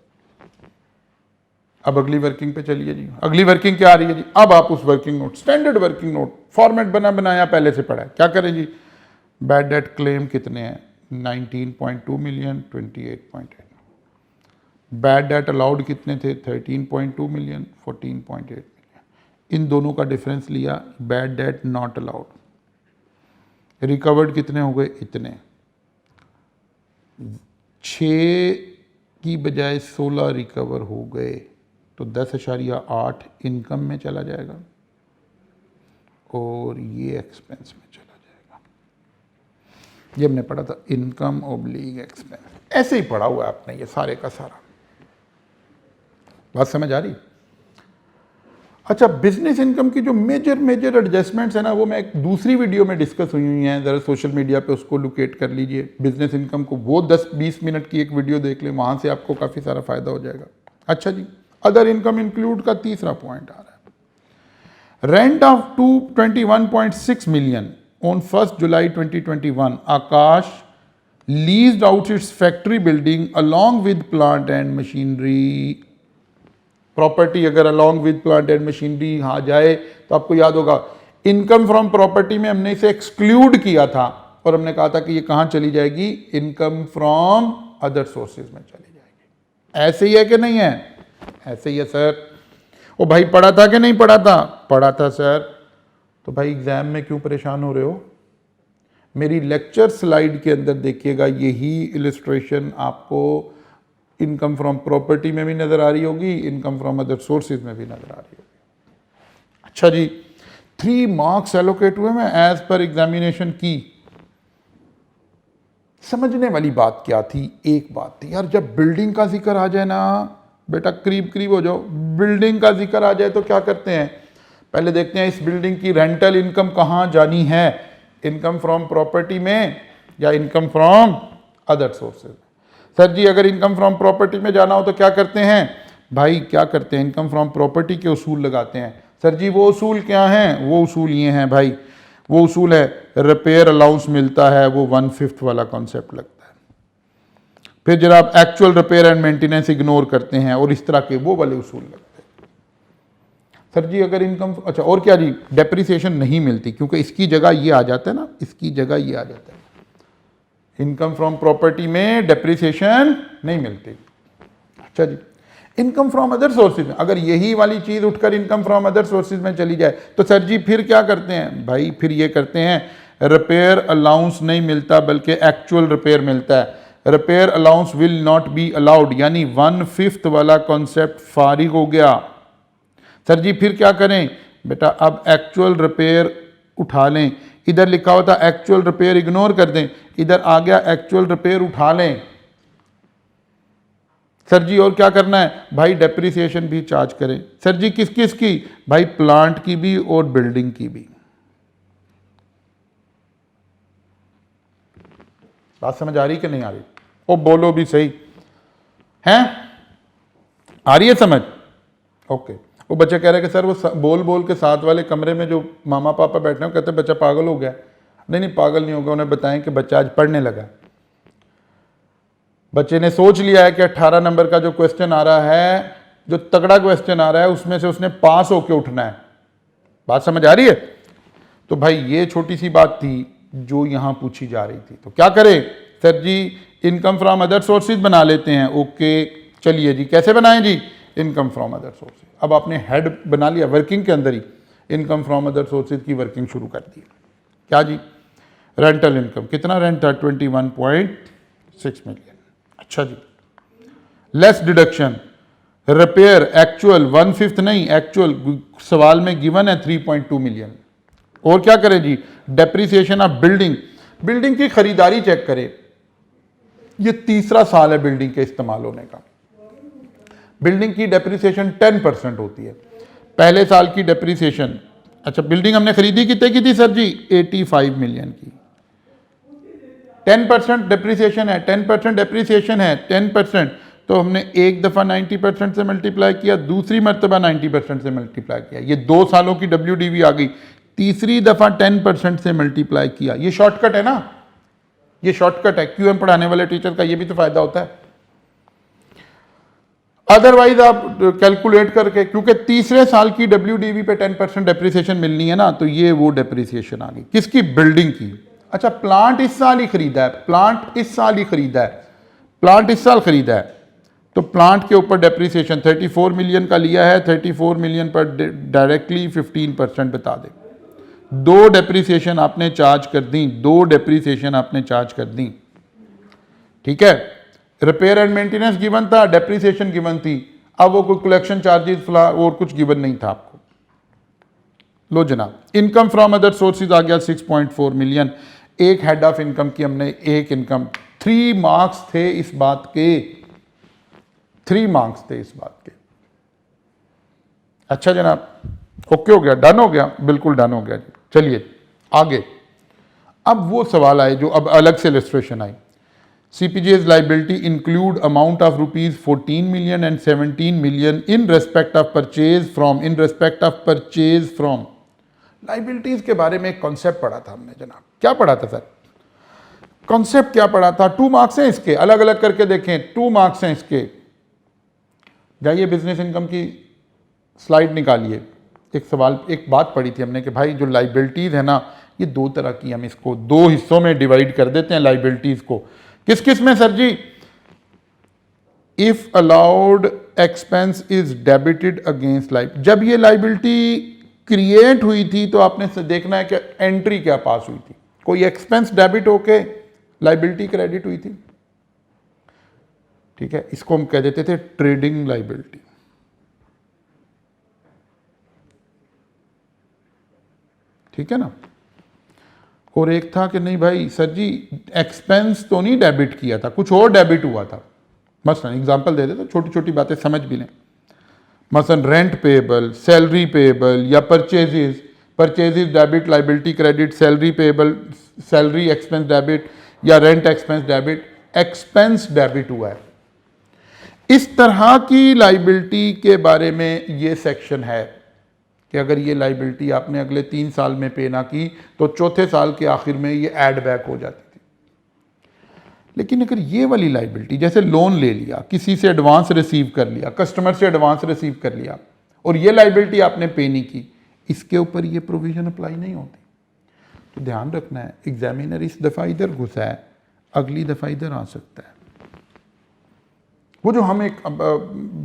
अब अगली वर्किंग पे चलिए जी, अगली वर्किंग क्या आ रही है जी, अब आप उस working note, standard working note, format बनाया पहले से पड़ा है। क्या करें जी, बैड डेट क्लेम कितने हैं, 19.2 मिलियन, 28.8। बैड डेट अलाउड कितने थे, 13.2 मिलियन, 14.8 मिलियन। इन दोनों का डिफरेंस लिया, bad debt not allowed. Recovered कितने हो गए, इतने, 6 की बजाय 16 रिकवर हो गए, तो 10.8 इनकम में चला जाएगा और ये एक्सपेंस में चला जाएगा। ये हमने पढ़ा था, इनकम ऑब्लिक एक्सपेंस, ऐसे ही पढ़ा हुआ है आपने ये सारे का सारा। बात समझ आ रही। अच्छा, बिजनेस इनकम की जो मेजर एडजस्टमेंट्स है ना, वो मैं एक दूसरी वीडियो में डिस्कस हुई हैं, ज़रा सोशल मीडिया पे उसको लोकेट कर लीजिए। बिजनेस इनकम को वो 10-20 मिनट की एक वीडियो देख लें, वहाँ से आपको काफ़ी सारा फ़ायदा हो जाएगा। अच्छा जी, अदर इनकम इंक्लूड का तीसरा पॉइंट आ रहा है, rent of 21.6 million on 1 July 2021, Akash leased out its factory building along with plant and machinery. Property अगर along with plant and machinery आ जाए तो आपको याद होगा, इनकम फ्रॉम प्रॉपर्टी में हमने इसे एक्सक्लूड किया था और हमने कहा था कि ये कहाँ चली जाएगी, इनकम फ्रॉम अदर सोर्सेज में चली जाएगी। ऐसे ही है कि नहीं है, ऐसे ही है सर। ओ भाई, पढ़ा था कि नहीं पढ़ा था, पढ़ा था सर। तो भाई एग्जाम में क्यों परेशान हो रहे हो, मेरी लेक्चर स्लाइड के अंदर देखिएगा, यही इलस्ट्रेशन आपको इनकम फ्रॉम प्रॉपर्टी में भी नजर आ रही होगी, इनकम फ्रॉम अदर सोर्सेज में भी नजर आ रही होगी। अच्छा जी, 3 मार्क्स एलोकेट हुए हैं एज पर एग्जामिनेशन की। समझने वाली बात क्या थी, एक बात थी यार, जब बिल्डिंग का जिक्र आ जाए ना बेटा, करीब हो जाओ, बिल्डिंग का जिक्र आ जाए तो क्या करते हैं, पहले देखते हैं इस बिल्डिंग की रेंटल इनकम कहाँ जानी है, इनकम फ्रॉम प्रॉपर्टी में या income from other sources. Sir जी, अगर इनकम फ्रॉम प्रॉपर्टी में जाना हो तो क्या करते हैं भाई, क्या करते हैं, इनकम फ्रॉम प्रॉपर्टी के उसूल लगाते हैं। सर जी वो उसूल क्या हैं? वो उसूल ये हैं भाई, वो उसूल है रिपेयर अलाउंस मिलता है, वो 1/5 वाला कॉन्सेप्ट लगता है। फिर जनाब actual repair and maintenance ignore करते हैं और इस तरह के वो वाले उसूल लगते हैं। सर जी अगर इनकम, अच्छा और क्या जी, डेप्रिसिएशन नहीं मिलती क्योंकि इसकी जगह ये आ जाता है ना, इसकी जगह ये आ जाता है। इनकम फ्रॉम प्रॉपर्टी में डेप्रिसिएशन नहीं मिलती। अच्छा जी, इनकम फ्रॉम अदर सोर्सेज में अगर यही वाली चीज उठकर इनकम फ्रॉम अदर सोर्सेज में चली जाए तो सर जी फिर क्या करते हैं भाई? फिर ये करते हैं रिपेयर अलाउंस नहीं मिलता बल्कि एक्चुअल रिपेयर मिलता है। Repair allowance will not be allowed, यानी 1/5 वाला कॉन्सेप्ट फारिग हो गया। सर जी फिर क्या करें बेटा? अब एक्चुअल रिपेयर उठा लें, इधर लिखा होता एक्चुअल रिपेयर इग्नोर कर दें, इधर आ गया एक्चुअल रिपेयर उठा लें। सर जी और क्या करना है भाई? डेप्रिसिएशन भी चार्ज करें। सर जी किस किस की भाई? प्लांट की भी और बिल्डिंग की भी। बात समझ आ रही कि नहीं आ रही? ओ बोलो भी सही हैं, आ रही है समझ? ओके। वो बच्चे कह रहे हैं कि सर वो बोल बोल के साथ वाले कमरे में जो मामा पापा बैठे हैं कहते हैं बच्चा पागल हो गया। नहीं पागल नहीं होगा, उन्हें बताएं कि बच्चा आज पढ़ने लगा। बच्चे ने सोच लिया है कि 18 नंबर का जो क्वेश्चन आ रहा है, जो तगड़ा क्वेश्चन आ रहा है, उसमें से उसने पास होके उठना है। बात समझ आ रही है? तो भाई ये छोटी सी बात थी जो यहां पूछी जा रही थी। तो क्या करें सर जी? इनकम फ्रॉम अदर सोर्सेज बना लेते हैं। ओके चलिए जी, कैसे बनाएं जी? Income from other sources. अब आपने हेड बना लिया, वर्किंग के अंदर ही इनकम फ्रॉम अदर सोर्सेज की वर्किंग शुरू कर दी। क्या जी? रेंटल इनकम, कितना रेंट था? 21.6 मिलियन। अच्छा जी, लेस डिडक्शन, रिपेयर एक्चुअल 1/5 नहीं, एक्चुअल सवाल में गिवन है 3.2 मिलियन। और क्या करें जी? डेप्रिसिएशन ऑफ बिल्डिंग, बिल्डिंग की खरीदारी चेक करें, ये तीसरा साल है बिल्डिंग के इस्तेमाल होने का। बिल्डिंग की डेप्रिसिएशन 10% होती है। पहले साल की डेप्रिसिएशन, अच्छा बिल्डिंग हमने खरीदी कितने की थी सर जी? 85 मिलियन की। 10% डेप्रिसिएशन है, 10% डेप्रिसिएशन है, 10%, तो हमने एक दफ़ा 90% से मल्टीप्लाई किया, दूसरी मरतबा 90% से मल्टीप्लाई किया, ये 2 सालों की WDV आ गई। तीसरी दफ़ा 10% से मल्टीप्लाई किया। ये शॉर्टकट है ना, ये शॉर्टकट है। QM पढ़ाने वाले टीचर का ये भी तो फायदा होता है। अदरवाइज आप कैलकुलेट करके, क्योंकि तीसरे साल की WDV पे 10% डेप्रिसिएशन मिलनी है ना, तो ये वो डेप्रिसिएशन आ गई। किसकी? बिल्डिंग की। अच्छा प्लांट इस साल ही खरीदा है, प्लांट इस साल ही खरीदा है, प्लांट इस साल खरीदा है, तो प्लांट के ऊपर डेप्रिसिएशन 34 मिलियन का लिया है। 34 मिलियन पर डायरेक्टली 15% बता दे। 2 डेप्रिसिएशन आपने चार्ज कर दी, 2 डेप्रिसिएशन आपने चार्ज कर दी। ठीक है, रिपेयर एंड मेंटेनेंस गिवन था, डेप्रिसिएशन गिवन थी। अब वो कोई कलेक्शन चार्जेस और कुछ गिवन नहीं था आपको। लो जनाब, इनकम फ्रॉम अदर सोर्सेज आ गया 6.4 मिलियन। एक हेड ऑफ इनकम की हमने एक इनकम, 3 मार्क्स थे इस बात के, 3 मार्क्स थे इस बात के। अच्छा जनाब, ओके हो गया, डन हो गया, बिल्कुल डन हो गया जी। चलिए आगे, अब वो सवाल आए जो अब अलग से illustration I. CPJ's liability include amount of rupees 14 million and 17 million in respect of purchase from, in respect of purchase from। Liabilities के बारे में एक कॉन्सेप्ट पढ़ा था हमने जनाब। क्या पढ़ा था सर? कॉन्सेप्ट क्या पढ़ा था? 2 मार्क्स हैं इसके, अलग अलग करके देखें, 2 मार्क्स हैं इसके। जाइए बिजनेस इनकम की स्लाइड निकालिए। एक सवाल, एक बात पढ़ी थी हमने कि भाई जो लाइबिलिटीज है ना, ये 2 तरह की, हम इसको 2 हिस्सों में डिवाइड कर देते हैं लाइबिलिटीज को। किस किस में sir ji? If allowed expense is debited against life. जब ये लाइबिलिटी क्रिएट हुई थी तो आपने देखना है कि एंट्री क्या पास हुई थी। कोई एक्सपेंस डेबिट होके लाइबिलिटी क्रेडिट हुई थी। ठीक है, इसको हम कह देते थे ट्रेडिंग लाइबिलिटी। ठीक है ना। और एक था कि नहीं भाई सर जी एक्सपेंस तो नहीं डेबिट किया था, कुछ और डेबिट हुआ था। मसलन एग्जांपल दे देते, छोटी छोटी बातें समझ भी लें। मसलन रेंट पेएबल, सैलरी पेएबल या purchases, purchases debit, liability credit, salary payable, salary expense debit या rent expense debit, expense debit हुआ है। इस तरह की लाइबिलिटी के बारे में ये सेक्शन है कि अगर ये लाइबिलिटी आपने अगले 3 साल में पे ना की तो चौथे साल के आखिर में ये ऐड बैक हो जाती थी। लेकिन अगर ये वाली लाइबिलिटी, जैसे लोन ले लिया, किसी से एडवांस रिसीव कर लिया, कस्टमर से एडवांस रिसीव कर लिया और ये लाइबिलिटी आपने पे नहीं की, इसके ऊपर ये प्रोविजन अप्लाई नहीं होती। तो ध्यान रखना है, एग्जामिनर इस दफ़ा इधर घुसा है, अगली दफ़ा इधर आ सकता है। वो जो हम एक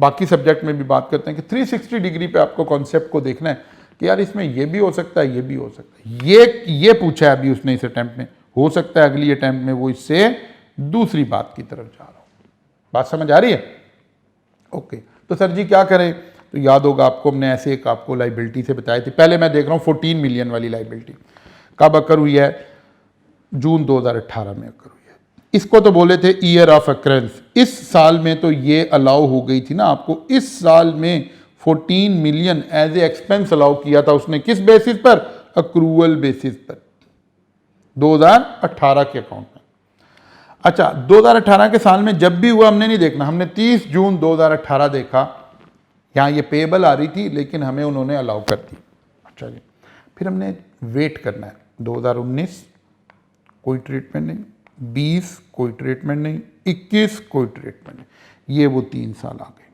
बाकी सब्जेक्ट में भी बात करते हैं कि 360 डिग्री पे आपको कॉन्सेप्ट को देखना है कि यार इसमें ये भी हो सकता है, ये भी हो सकता है। ये पूछा है अभी उसने इस अटेम्प्ट में, हो सकता है अगली अटेम्प्ट में वो इससे दूसरी बात की तरफ जा रहा हो। बात समझ आ रही है? ओके, तो सर जी क्या करें? तो याद होगा आपको, हमने ऐसे एक आपको लाइबिलिटी से बताई थी। पहले मैं देख रहा हूँ 14 मिलियन वाली लाइबिलिटी कब अकर हुई है? जून 2018 में अकर हुई है। इसको तो बोले थे ईयर ऑफ अकरेंस। इस साल में तो ये अलाउ हो गई थी ना आपको। इस साल में 14 million as a expense allow किया था उसने। किस बेसिस पर? अक्रूवल बेसिस पर, 2018 के अकाउंट में। अच्छा, 2018 के साल में जब भी हुआ हमने नहीं देखना, हमने 30 जून 2018 देखा। यहाँ ये पेएबल आ रही थी लेकिन हमें उन्होंने अलाउ कर दी। अच्छा जी, फिर हमने वेट करना है। 2019 कोई ट्रीटमेंट नहीं, 20 कोई ट्रीटमेंट नहीं, 21 कोई ट्रीटमेंट नहीं। ये वो 3 साल आ गए,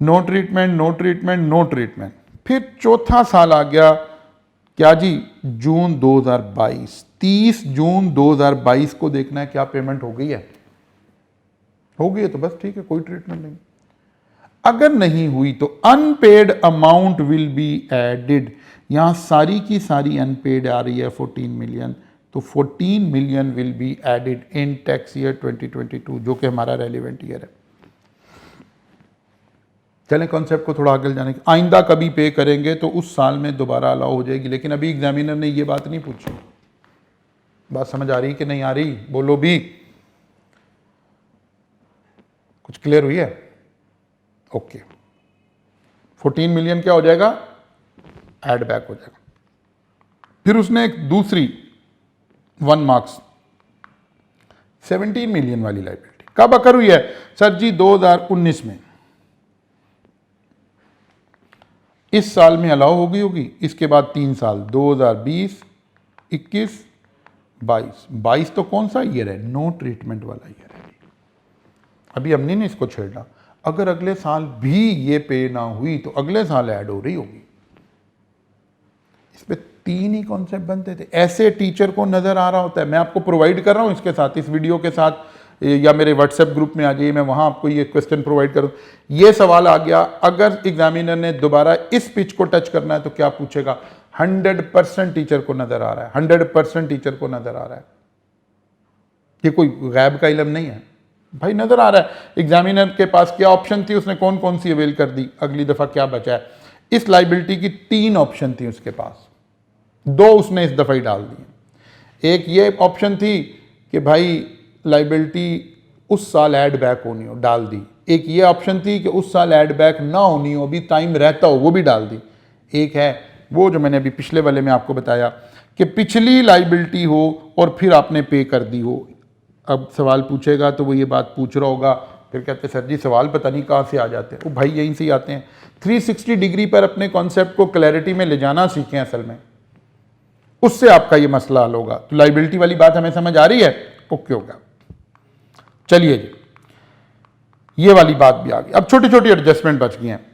no treatment, no treatment, no treatment. फिर चौथा साल आ गया, क्या जी? जून 2022। 30 जून 2022 को देखना है क्या पेमेंट हो गई है। हो गई है तो बस ठीक है, कोई ट्रीटमेंट नहीं। अगर नहीं हुई तो unpaid amount will be added. यहां सारी की सारी अनपेड आ रही है 14 मिलियन, तो 14 million will be added in tax year 2022, जो कि हमारा रेलिवेंट ईयर है। चलें कॉन्सेप्ट को थोड़ा आगे जाने, आइंदा कभी पे करेंगे तो उस साल में दोबारा अलाउ हो जाएगी। लेकिन अभी एग्जामिनर ने ये बात नहीं पूछी। बात समझ आ रही कि नहीं आ रही? बोलो भी, कुछ क्लियर हुई है? ओके, 14 मिलियन क्या हो जाएगा? ऐड बैक हो जाएगा। फिर उसने एक दूसरी 1 मार्क्स 17 मिलियन वाली लाइबिलिटी कब अकर हुई है? सर जी 2019 में। इस साल में अलाउ हो गई होगी, इसके बाद 3 साल 2020, 21, 22। 22 तो कौन सा ईयर है? नो ट्रीटमेंट वाला ईयर है। अभी हमने नहीं इसको छेड़ना। अगर अगले साल भी ये पे ना हुई तो अगले साल ऐड हो रही होगी। इस पे 3 ही कॉन्सेप्ट बनते थे। ऐसे टीचर को नजर आ रहा होता है, मैं आपको प्रोवाइड कर रहा हूं इसके साथ, इस वीडियो के साथ, या मेरे व्हाट्सएप ग्रुप में आ जाइए, मैं वहां आपको ये क्वेश्चन प्रोवाइड करूं। ये सवाल आ गया, अगर एग्जामिनर ने दोबारा इस पिच को टच करना है तो क्या पूछेगा? 100% टीचर को नजर आ रहा है, 100% टीचर को नजर आ रहा है। ये कोई गैब का इल्म नहीं है भाई, नजर आ रहा है। एग्जामिनर के पास क्या ऑप्शन थी, उसने कौन कौन सी अवेल कर दी, अगली दफा क्या बचा है। इस लाइबिलिटी की 3 ऑप्शन थी उसके पास, 2 उसने इस दफा ही डाल दी। एक ये ऑप्शन थी कि भाई लाइबिलिटी उस साल ऐड बैक होनी हो, डाल दी। एक ये ऑप्शन थी कि उस साल ऐड बैक ना होनी हो, अभी टाइम रहता हो, वो भी डाल दी। एक है वो जो मैंने अभी पिछले वाले में आपको बताया कि पिछली लाइबिलिटी हो और फिर आपने पे कर दी हो। अब सवाल पूछेगा तो वो ये बात पूछ रहा होगा, फिर कहते सर जी सवाल पता नहीं कहाँ से आ जाते हैं। वो भाई यहीं से ही आते हैं। 360 डिग्री पर अपने कॉन्सेप्ट को क्लैरिटी में ले जाना सीखें असल में, उससे आपका ये मसला हल होगा। तो लाइबिलिटी वाली बात हमें समझ आ रही है? ओके होगा। चलिए जी, ये वाली बात भी आ गई। अब छोटी छोटी एडजस्टमेंट बच गई हैं।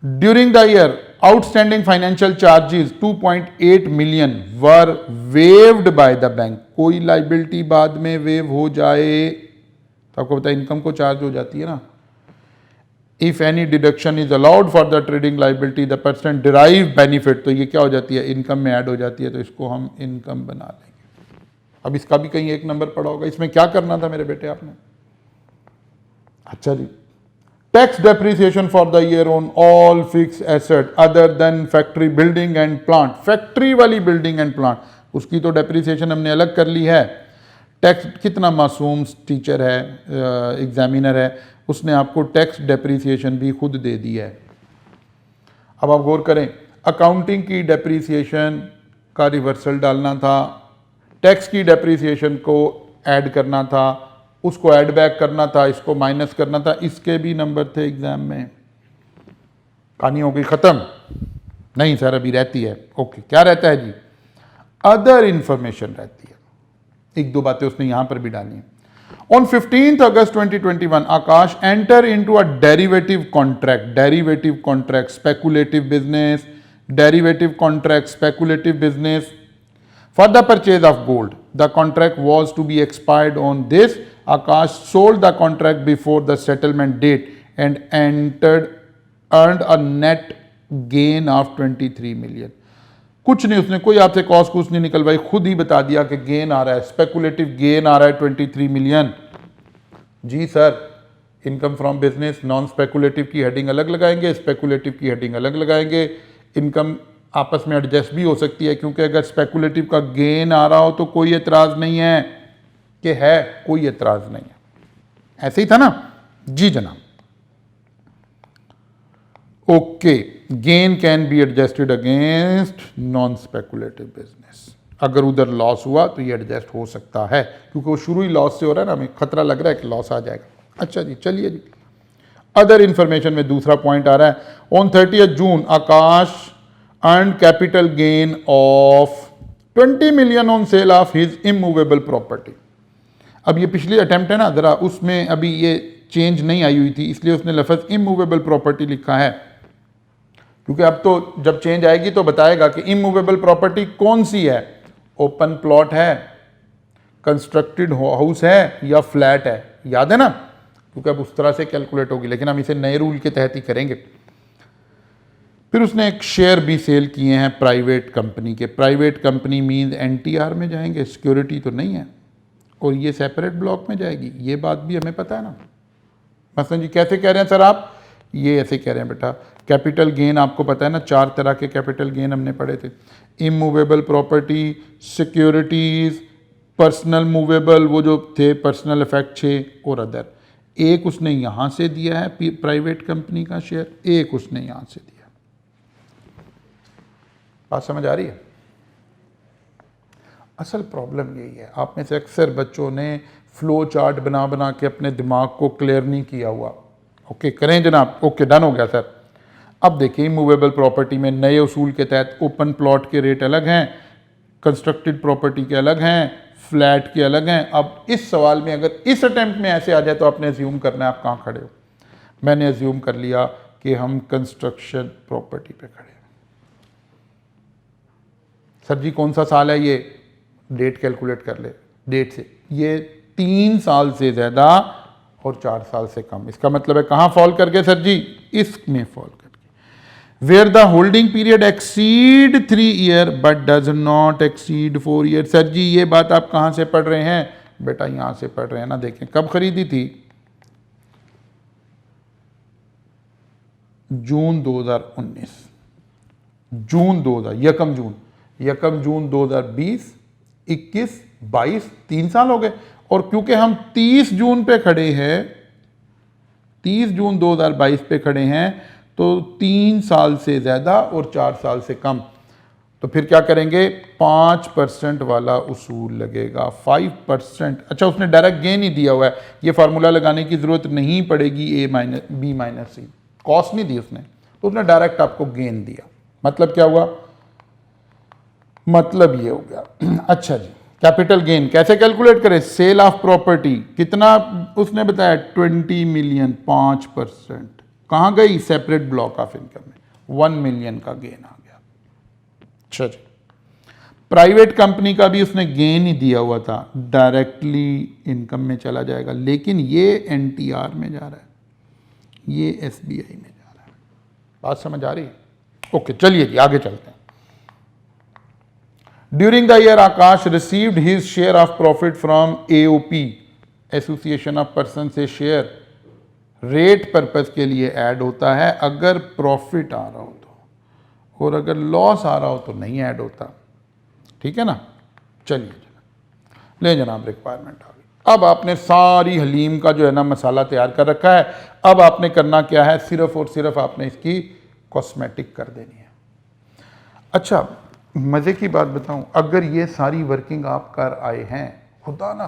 During the year outstanding financial charges 2.8 million were waived by the bank. कोई लाइबिलिटी बाद में वेव हो जाए तो आपको पता है इनकम को चार्ज हो जाती है ना। If any deduction is allowed for the trading liability the person derive benefit, तो ये क्या हो जाती है? इनकम में ऐड हो जाती है, तो इसको हम इनकम बना लेंगे। अब इसका भी कहीं 1 नंबर पड़ा होगा। इसमें क्या करना था मेरे बेटे आपने? अच्छा जी, tax depreciation for the year on all fix asset other than factory building and plant. Factory वाली बिल्डिंग एंड प्लांट, उसकी तो डेप्रिसिएशन हमने अलग कर ली है। टैक्स, कितना मासूम टीचर है, एग्जामिनर है, उसने आपको टैक्स डेप्रिसिएशन भी खुद दे दी है। अब आप गौर करें, अकाउंटिंग की डेप्रिसिएशन का रिवर्सल डालना था, टैक्स की डेप्रिसिएशन को ऐड करना था, उसको ऐड बैक करना था, इसको माइनस करना था। इसके भी नंबर थे एग्जाम में। कहानी हो गई ख़त्म? नहीं सर, अभी रहती है। ओके, क्या रहता है जी? अदर इंफॉर्मेशन रहती है। एक दो बातें उसने यहां पर भी डाली हैं। On 15th August 2021, Akash enter into a derivative contract, speculative business, for the purchase of gold. The contract was to be expired on this. Akash sold the contract before the settlement date and earned a net gain of 23 million. कुछ नहीं, उसने कोई आपसे cost कुछ नहीं निकलवाई, खुद ही बता दिया कि गेन आ रहा है, स्पेकुलेटिव गेन आ रहा है 23 मिलियन। जी sir, income from business non speculative की हेडिंग अलग लगाएंगे, स्पेकुलेटिव की हेडिंग अलग लगाएंगे। इनकम आपस में एडजस्ट भी हो सकती है, क्योंकि अगर स्पेकुलेटिव का गेन आ रहा हो तो कोई एतराज़ नहीं है कि है, कोई एतराज़ नहीं है। ऐसे ही था ना? जी जनाब। Okay, gain can be adjusted against non speculative business. अगर उधर लॉस हुआ तो ये एडजस्ट हो सकता है, क्योंकि वो शुरू ही लॉस से हो रहा है ना, हमें खतरा लग रहा है कि लॉस आ जाएगा। अच्छा जी, चलिए जी, अदर इंफॉर्मेशन में दूसरा पॉइंट आ रहा है। On 30 June Akash earn capital gain of 20 million on sale of his immovable property. अब ये पिछली अटेम्प्ट है ना, ज़रा उसमें अभी ये चेंज नहीं आई हुई थी, इसलिए उसने लफ्ज़ इमूवेबल प्रॉपर्टी लिखा है, क्योंकि अब तो जब चेंज आएगी तो बताएगा कि इमूवेबल प्रॉपर्टी कौन सी है, ओपन प्लॉट है, कंस्ट्रक्टेड हाउस है या फ्लैट है। याद है ना? क्योंकि अब उस तरह से कैलकुलेट होगी, लेकिन हम इसे नए रूल के तहत ही करेंगे। फिर उसने एक शेयर भी सेल किए हैं प्राइवेट कंपनी के। प्राइवेट कंपनी मीन्स एनटीआर में जाएंगे, सिक्योरिटी तो नहीं है, और ये सेपरेट ब्लॉक में जाएगी, ये बात भी हमें पता है ना। मसलन जी कैसे कह रहे हैं सर आप? ये ऐसे कह रहे हैं बेटा, कैपिटल गेन आपको पता है ना, 4 तरह के कैपिटल गेन हमने पढ़े थे। Immovable property, securities, personal movable, वो जो थे पर्सनल इफेक्ट 6, और अदर। एक उसने यहाँ से दिया है प्राइवेट कंपनी का शेयर, एक उसने यहाँ से दिया। बात समझ आ रही है? असल प्रॉब्लम यही है, आप में से अक्सर बच्चों ने फ्लो चार्ट बना बना के अपने दिमाग को क्लियर नहीं किया हुआ। ओके करें जनाब? ओके, डन हो गया सर। अब देखिए, मूवेबल प्रॉपर्टी में नए उसूल के तहत ओपन प्लॉट के रेट अलग हैं, कंस्ट्रक्टेड प्रॉपर्टी के अलग हैं, फ्लैट के अलग हैं। अब इस सवाल में अगर इस अटेम्प्ट में ऐसे आ जाए तो आपने अज्यूम करना है आप कहाँ खड़े हो। मैंने अज्यूम कर लिया कि हम कंस्ट्रक्शन प्रॉपर्टी पे खड़े हैं। सर जी कौन सा साल है ये? डेट कैलकुलेट कर ले, डेट से ये 3 साल से ज़्यादा और 4 साल से कम। इसका मतलब है कहाँ फॉल कर गए सर जी? इसमें फॉल कर गए। Where the holding period exceed 3 year but does not exceed 4 year. Sir जी ये बात आप कहाँ से पढ़ रहे हैं? बेटा यहाँ से पढ़ रहे हैं ना। देखें कब खरीदी थी? जून 2019, जून 2000, यकम जून 2020, 21, 22, 3 साल हो गए। और क्योंकि हम 30 जून पे खड़े हैं, 30 जून 2022 पे खड़े हैं, तो 3 साल से ज़्यादा और 4 साल से कम। तो फिर क्या करेंगे? 5% वाला उसूल लगेगा, 5%। अच्छा उसने डायरेक्ट गेन ही दिया हुआ है, ये फार्मूला लगाने की ज़रूरत नहीं पड़ेगी, B - C, कॉस्ट नहीं दी उसने, तो उसने डायरेक्ट आपको गेन दिया। मतलब क्या हुआ? मतलब ये हो गया। अच्छा जी, कैपिटल गेन कैसे कैलकुलेट करें? सेल ऑफ प्रॉपर्टी कितना उसने बताया? 20 मिलियन, 5%। कहाँ गई? सेपरेट ब्लॉक ऑफ इनकम में 1 मिलियन का गेन आ गया। अच्छा जी, प्राइवेट कंपनी का भी उसने गेन ही दिया हुआ था, डायरेक्टली इनकम में चला जाएगा, लेकिन ये एनटीआर में जा रहा है, ये एसबीआई में जा रहा है। बात समझ आ रही है? ओके चलिए जी आगे चलते हैं। During the year, Akash received his share of profit from AOP, association of person से शेयर रेट पर्पस के लिए ऐड होता है अगर प्रॉफिट आ रहा हो तो, और अगर लॉस आ रहा हो तो नहीं ऐड होता। ठीक है ना? चलिए जनाब, ले जनाब रिक्वायरमेंट आ गई। अब आपने सारी हलीम का जो है ना मसाला तैयार कर रखा है। अब आपने करना क्या है? सिर्फ और सिर्फ आपने इसकी कॉस्मेटिक कर देनी है। अच्छा मज़े की बात बताऊं, अगर ये सारी वर्किंग आप कर आए हैं, खुदा ना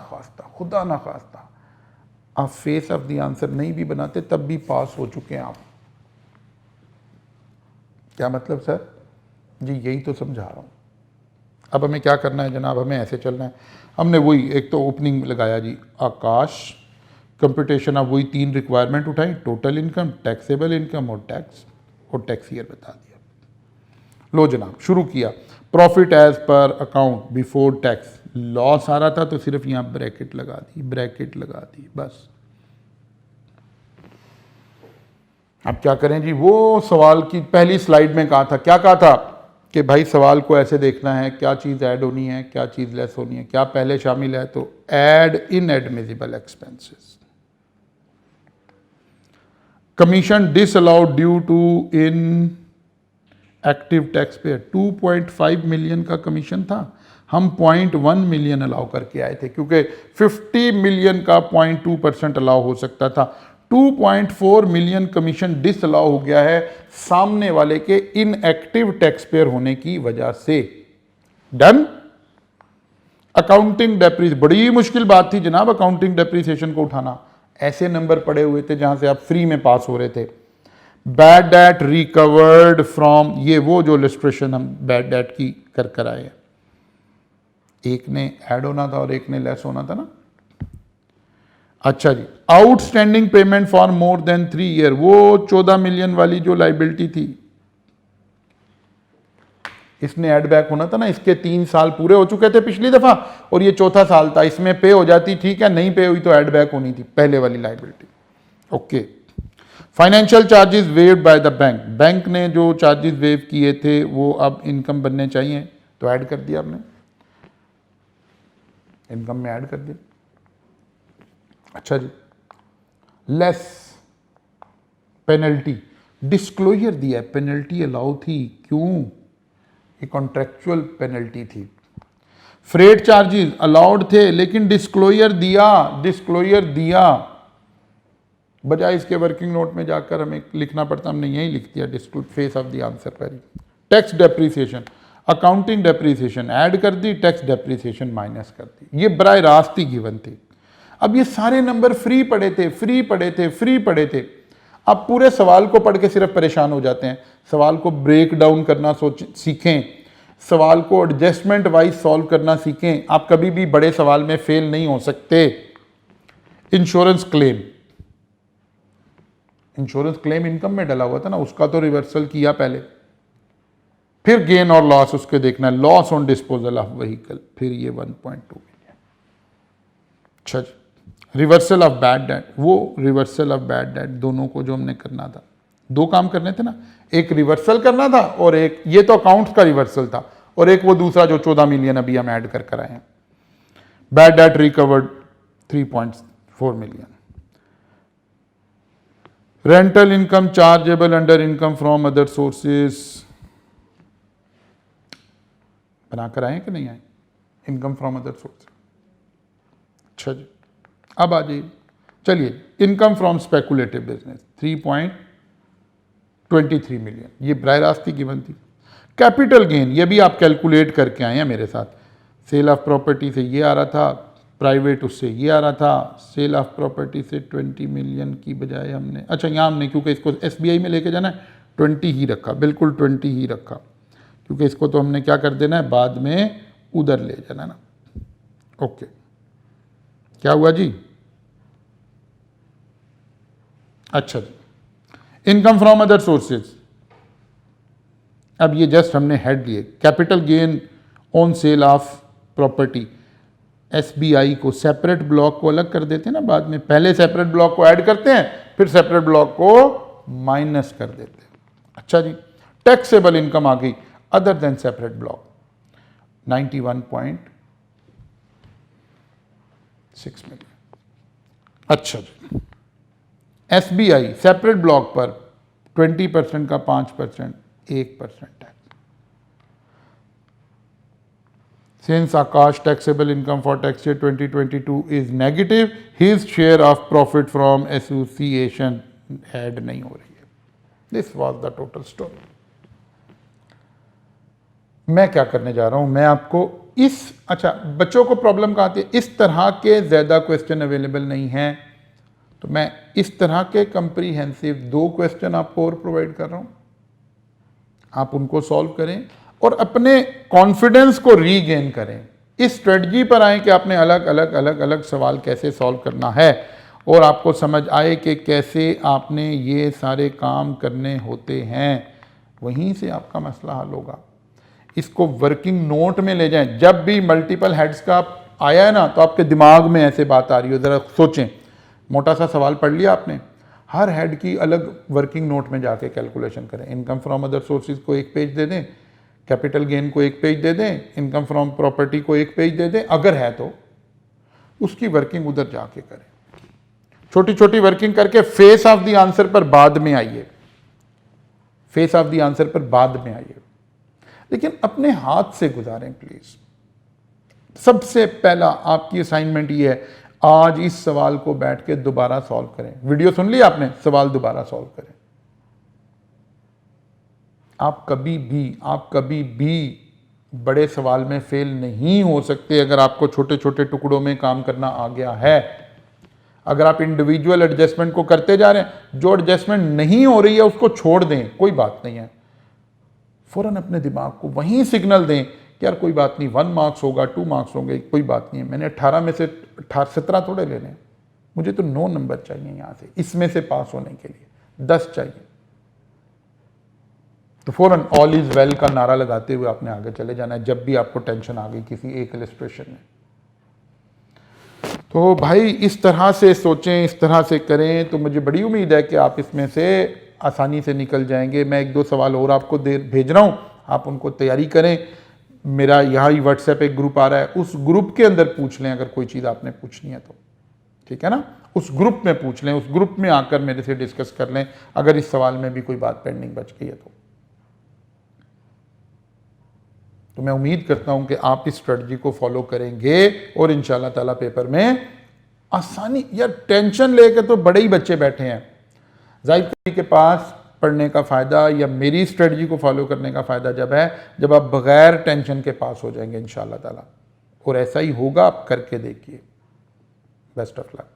खास्ता आप फेस ऑफ द आंसर नहीं भी बनाते तब भी पास हो चुके हैं आप। क्या मतलब सर? जी यही तो समझा रहा हूँ। अब हमें क्या करना है जनाब, हमें ऐसे चलना है। हमने वही एक तो ओपनिंग लगाया जी आकाश, कंप्यूटेशन ऑफ वही 3 रिक्वायरमेंट उठाई, टोटल इनकम, टैक्सेबल इनकम और टैक्स ईयर बता दिया। लो जनाब शुरू किया। Profit as per account before tax, loss आ रहा था तो सिर्फ यहाँ ब्रैकेट लगा दी बस। अब क्या करें जी, वो सवाल की पहली स्लाइड में कहा था, क्या कहा था कि भाई सवाल को ऐसे देखना है, क्या चीज़ ऐड होनी है, क्या चीज़ लेस होनी है, क्या पहले शामिल है, तो add inadmissible expenses, commission disallowed due to in active tax payer. 2.5 million का कमीशन था, हम 0.1 मिलियन अलाउ करके आए थे क्योंकि 50 मिलियन का 0.2% अलाउ हो सकता था। 2.4 मिलियन कमीशन डिसअलाउ हो गया है सामने वाले के इनएक्टिव टैक्स पेयर होने की वजह से। डन। अकाउंटिंग डेप्रिसिएशन, बड़ी मुश्किल बात थी जनाब अकाउंटिंग डेप्रिसिएशन को उठाना। ऐसे नंबर पड़े हुए थे जहां से आप फ्री में पास हो रहे थे। बैड डेट रिकवर्ड फ्रॉम, ये वो जो इलस्ट्रेशन हम बैड डेट की कर आए हैं, एक ने ऐड होना था और एक ने लेस होना था ना। अच्छा जी, outstanding payment for more than 3 year, वो 14 मिलियन वाली जो लाइबिलिटी थी, इसने ऐड बैक होना था ना, इसके 3 साल पूरे हो चुके थे पिछली दफा और ये चौथा साल था, इसमें पे हो जाती, ठीक है, नहीं पे हुई तो ऐड बैक होनी थी पहले वाली liability. Okay. Financial charges waived by the bank, bank ने जो चार्जेस वेव किए थे वो अब इनकम बनने चाहिए तो ऐड कर दिया आपने, इनकम में ऐड कर दिया। अच्छा जी, लेस पेनल्टी, डिस्क्लोजर दिया है, पेनल्टी अलाउ थी, क्यों? ये कॉन्ट्रेक्चुअल पेनल्टी थी। फ्रेट चार्जेस अलाउड थे लेकिन डिस्क्लोजर दिया, बजाय इसके वर्किंग नोट में जाकर हमें लिखना पड़ता, हमने यही लिख दिया disclose face of the answer पर। Tax depreciation, accounting depreciation add कर दी, टैक्स डेप्रिसिएशन माइनस कर दी, ये बराह रास्त ही गिवन थी। अब ये सारे नंबर फ्री पड़े थे। अब पूरे सवाल को पढ़ के सिर्फ परेशान हो जाते हैं, सवाल को ब्रेक डाउन करना सीखें, सवाल को एडजस्टमेंट वाइज सॉल्व करना सीखें, आप कभी भी बड़े सवाल में फेल नहीं हो सकते। इंश्योरेंस क्लेम इनकम में डला हुआ था ना, उसका तो रिवर्सल किया पहले, फिर गेन और लॉस उसके देखना है, loss on disposal of vehicle, फिर ये 1.2 मिलियन। अच्छा जी, रिवर्सल ऑफ बैड डेट, वो रिवर्सल ऑफ बैड डेट दोनों को जो हमने करना था, 2 काम करने थे ना, एक रिवर्सल करना था और एक ये तो अकाउंट्स का रिवर्सल था, और एक वो दूसरा जो 14 मिलियन अभी हम ऐड कर आए हैं। Bad debt recovered 3.4 million. Rental income chargeable under income from other sources, बनाकर आए कि नहीं आए? Income from other sources. अच्छा जी, अब आ जाइए, चलिए income from speculative business 3.23 million, ये बराह रास्त ही गिवन थी। कैपिटल गेन, ये भी आप कैलकुलेट करके आए हैं मेरे साथ, सेल ऑफ प्रॉपर्टी से ये आ रहा था, प्राइवेट उससे ये आ रहा था, सेल ऑफ प्रॉपर्टी से 20 मिलियन की बजाय हमने, अच्छा यहाँ हमने क्योंकि इसको SBI में लेके जाना है 20 ही रखा, बिल्कुल 20 ही रखा, क्योंकि इसको तो हमने क्या कर देना है, बाद में उधर ले जाना ना। ओके, क्या हुआ जी? अच्छा जी, इनकम फ्रॉम अदर सोर्सेज, अब ये जस्ट हमने हेड लिए, capital gain on sale of property, SBI को सेपरेट ब्लॉक को अलग कर देते हैं ना बाद में, पहले सेपरेट ब्लॉक को ऐड करते हैं फिर सेपरेट ब्लॉक को माइनस कर देते हैं। अच्छा जी, टैक्सेबल इनकम आ गई other than separate block 91.6 million. अच्छा जी, SBI सेपरेट ब्लॉक पर 20% का 5%, 1% tax. Since Akash taxable income for tax year 2022 is negative, his share of profit from association add नहीं हो रही है। This was the total story. मैं क्या करने जा रहा हूं, मैं आपको अच्छा बच्चों को प्रॉब्लम कहाँ आती है, इस तरह के ज़्यादा क्वेश्चन अवेलेबल नहीं हैं, तो मैं इस तरह के कंप्रीहेंसिव 2 क्वेश्चन आपको और प्रोवाइड कर रहा हूं। आप उनको सॉल्व करें और अपने कॉन्फिडेंस को रीगेन करें। इस स्ट्रेटजी पर आए कि आपने अलग अलग सवाल कैसे सॉल्व करना है और आपको समझ आए कि कैसे आपने ये सारे काम करने होते हैं, वहीं से आपका मसला हल होगा। इसको वर्किंग नोट में ले जाएं। जब भी मल्टीपल हेड्स का आया है ना, तो आपके दिमाग में ऐसे बात आ रही हो, ज़रा सोचें। मोटा सा सवाल पढ़ लिया आपने, हर हेड की अलग वर्किंग नोट में जाके कैलकुलेशन करें। इनकम फ्रॉम अदर सोर्सेज को एक पेज दे दें, कैपिटल गेन को एक पेज दे दें, इनकम फ्रॉम प्रॉपर्टी को एक पेज दे दें, अगर है तो उसकी वर्किंग उधर जाके करें। छोटी छोटी वर्किंग करके फेस ऑफ द आंसर पर बाद में आइए, फेस ऑफ द आंसर पर बाद में आइए, लेकिन अपने हाथ से गुजारें प्लीज। सबसे पहला आपकी असाइनमेंट ये है, आज इस सवाल को बैठ के दोबारा सॉल्व करें। वीडियो सुन लिया आपने, सवाल दोबारा सॉल्व करें। आप कभी भी बड़े सवाल में फेल नहीं हो सकते अगर आपको छोटे छोटे टुकड़ों में काम करना आ गया है। अगर आप इंडिविजुअल एडजस्टमेंट को करते जा रहे हैं, जो एडजस्टमेंट नहीं हो रही है उसको छोड़ दें, कोई बात नहीं है। फौरन अपने दिमाग को वहीं सिग्नल दें कि यार कोई बात नहीं, 1 मार्क्स होगा, 2 मार्क्स होंगे, कोई बात नहीं है। मैंने 18 में से 17 थोड़े लेने, मुझे तो 9 नंबर चाहिए यहाँ से, इसमें से पास होने के लिए 10 चाहिए। तो फौरन ऑल इज वेल का नारा लगाते हुए आपने आगे चले जाना है, जब भी आपको टेंशन आ गई किसी एक इलस्ट्रेशन में। तो भाई इस तरह से सोचें, इस तरह से करें, तो मुझे बड़ी उम्मीद है कि आप इसमें से आसानी से निकल जाएंगे। मैं 1-2 सवाल और आपको भेज रहा हूँ, आप उनको तैयारी करें। मेरा यहाँ ही व्हाट्सएप एक ग्रुप आ रहा है, उस ग्रुप के अंदर पूछ लें अगर कोई चीज़ आपने पूछनी है तो, ठीक है ना। उस ग्रुप में पूछ लें, उस ग्रुप में आकर मेरे से डिस्कस कर लें अगर इस सवाल में भी कोई बात पेंडिंग बच गई है तो मैं उम्मीद करता हूं कि आप इस स्ट्रेटजी को फॉलो करेंगे और इंशाल्लाह ताला पेपर में आसानी। यार टेंशन लेके तो बड़े ही बच्चे बैठे हैं, जाहिर के पास पढ़ने का फ़ायदा या मेरी स्ट्रेटजी को फॉलो करने का फ़ायदा जब है जब आप बगैर टेंशन के पास हो जाएंगे इंशाल्लाह ताला, और ऐसा ही होगा। आप करके देखिए। Best of luck.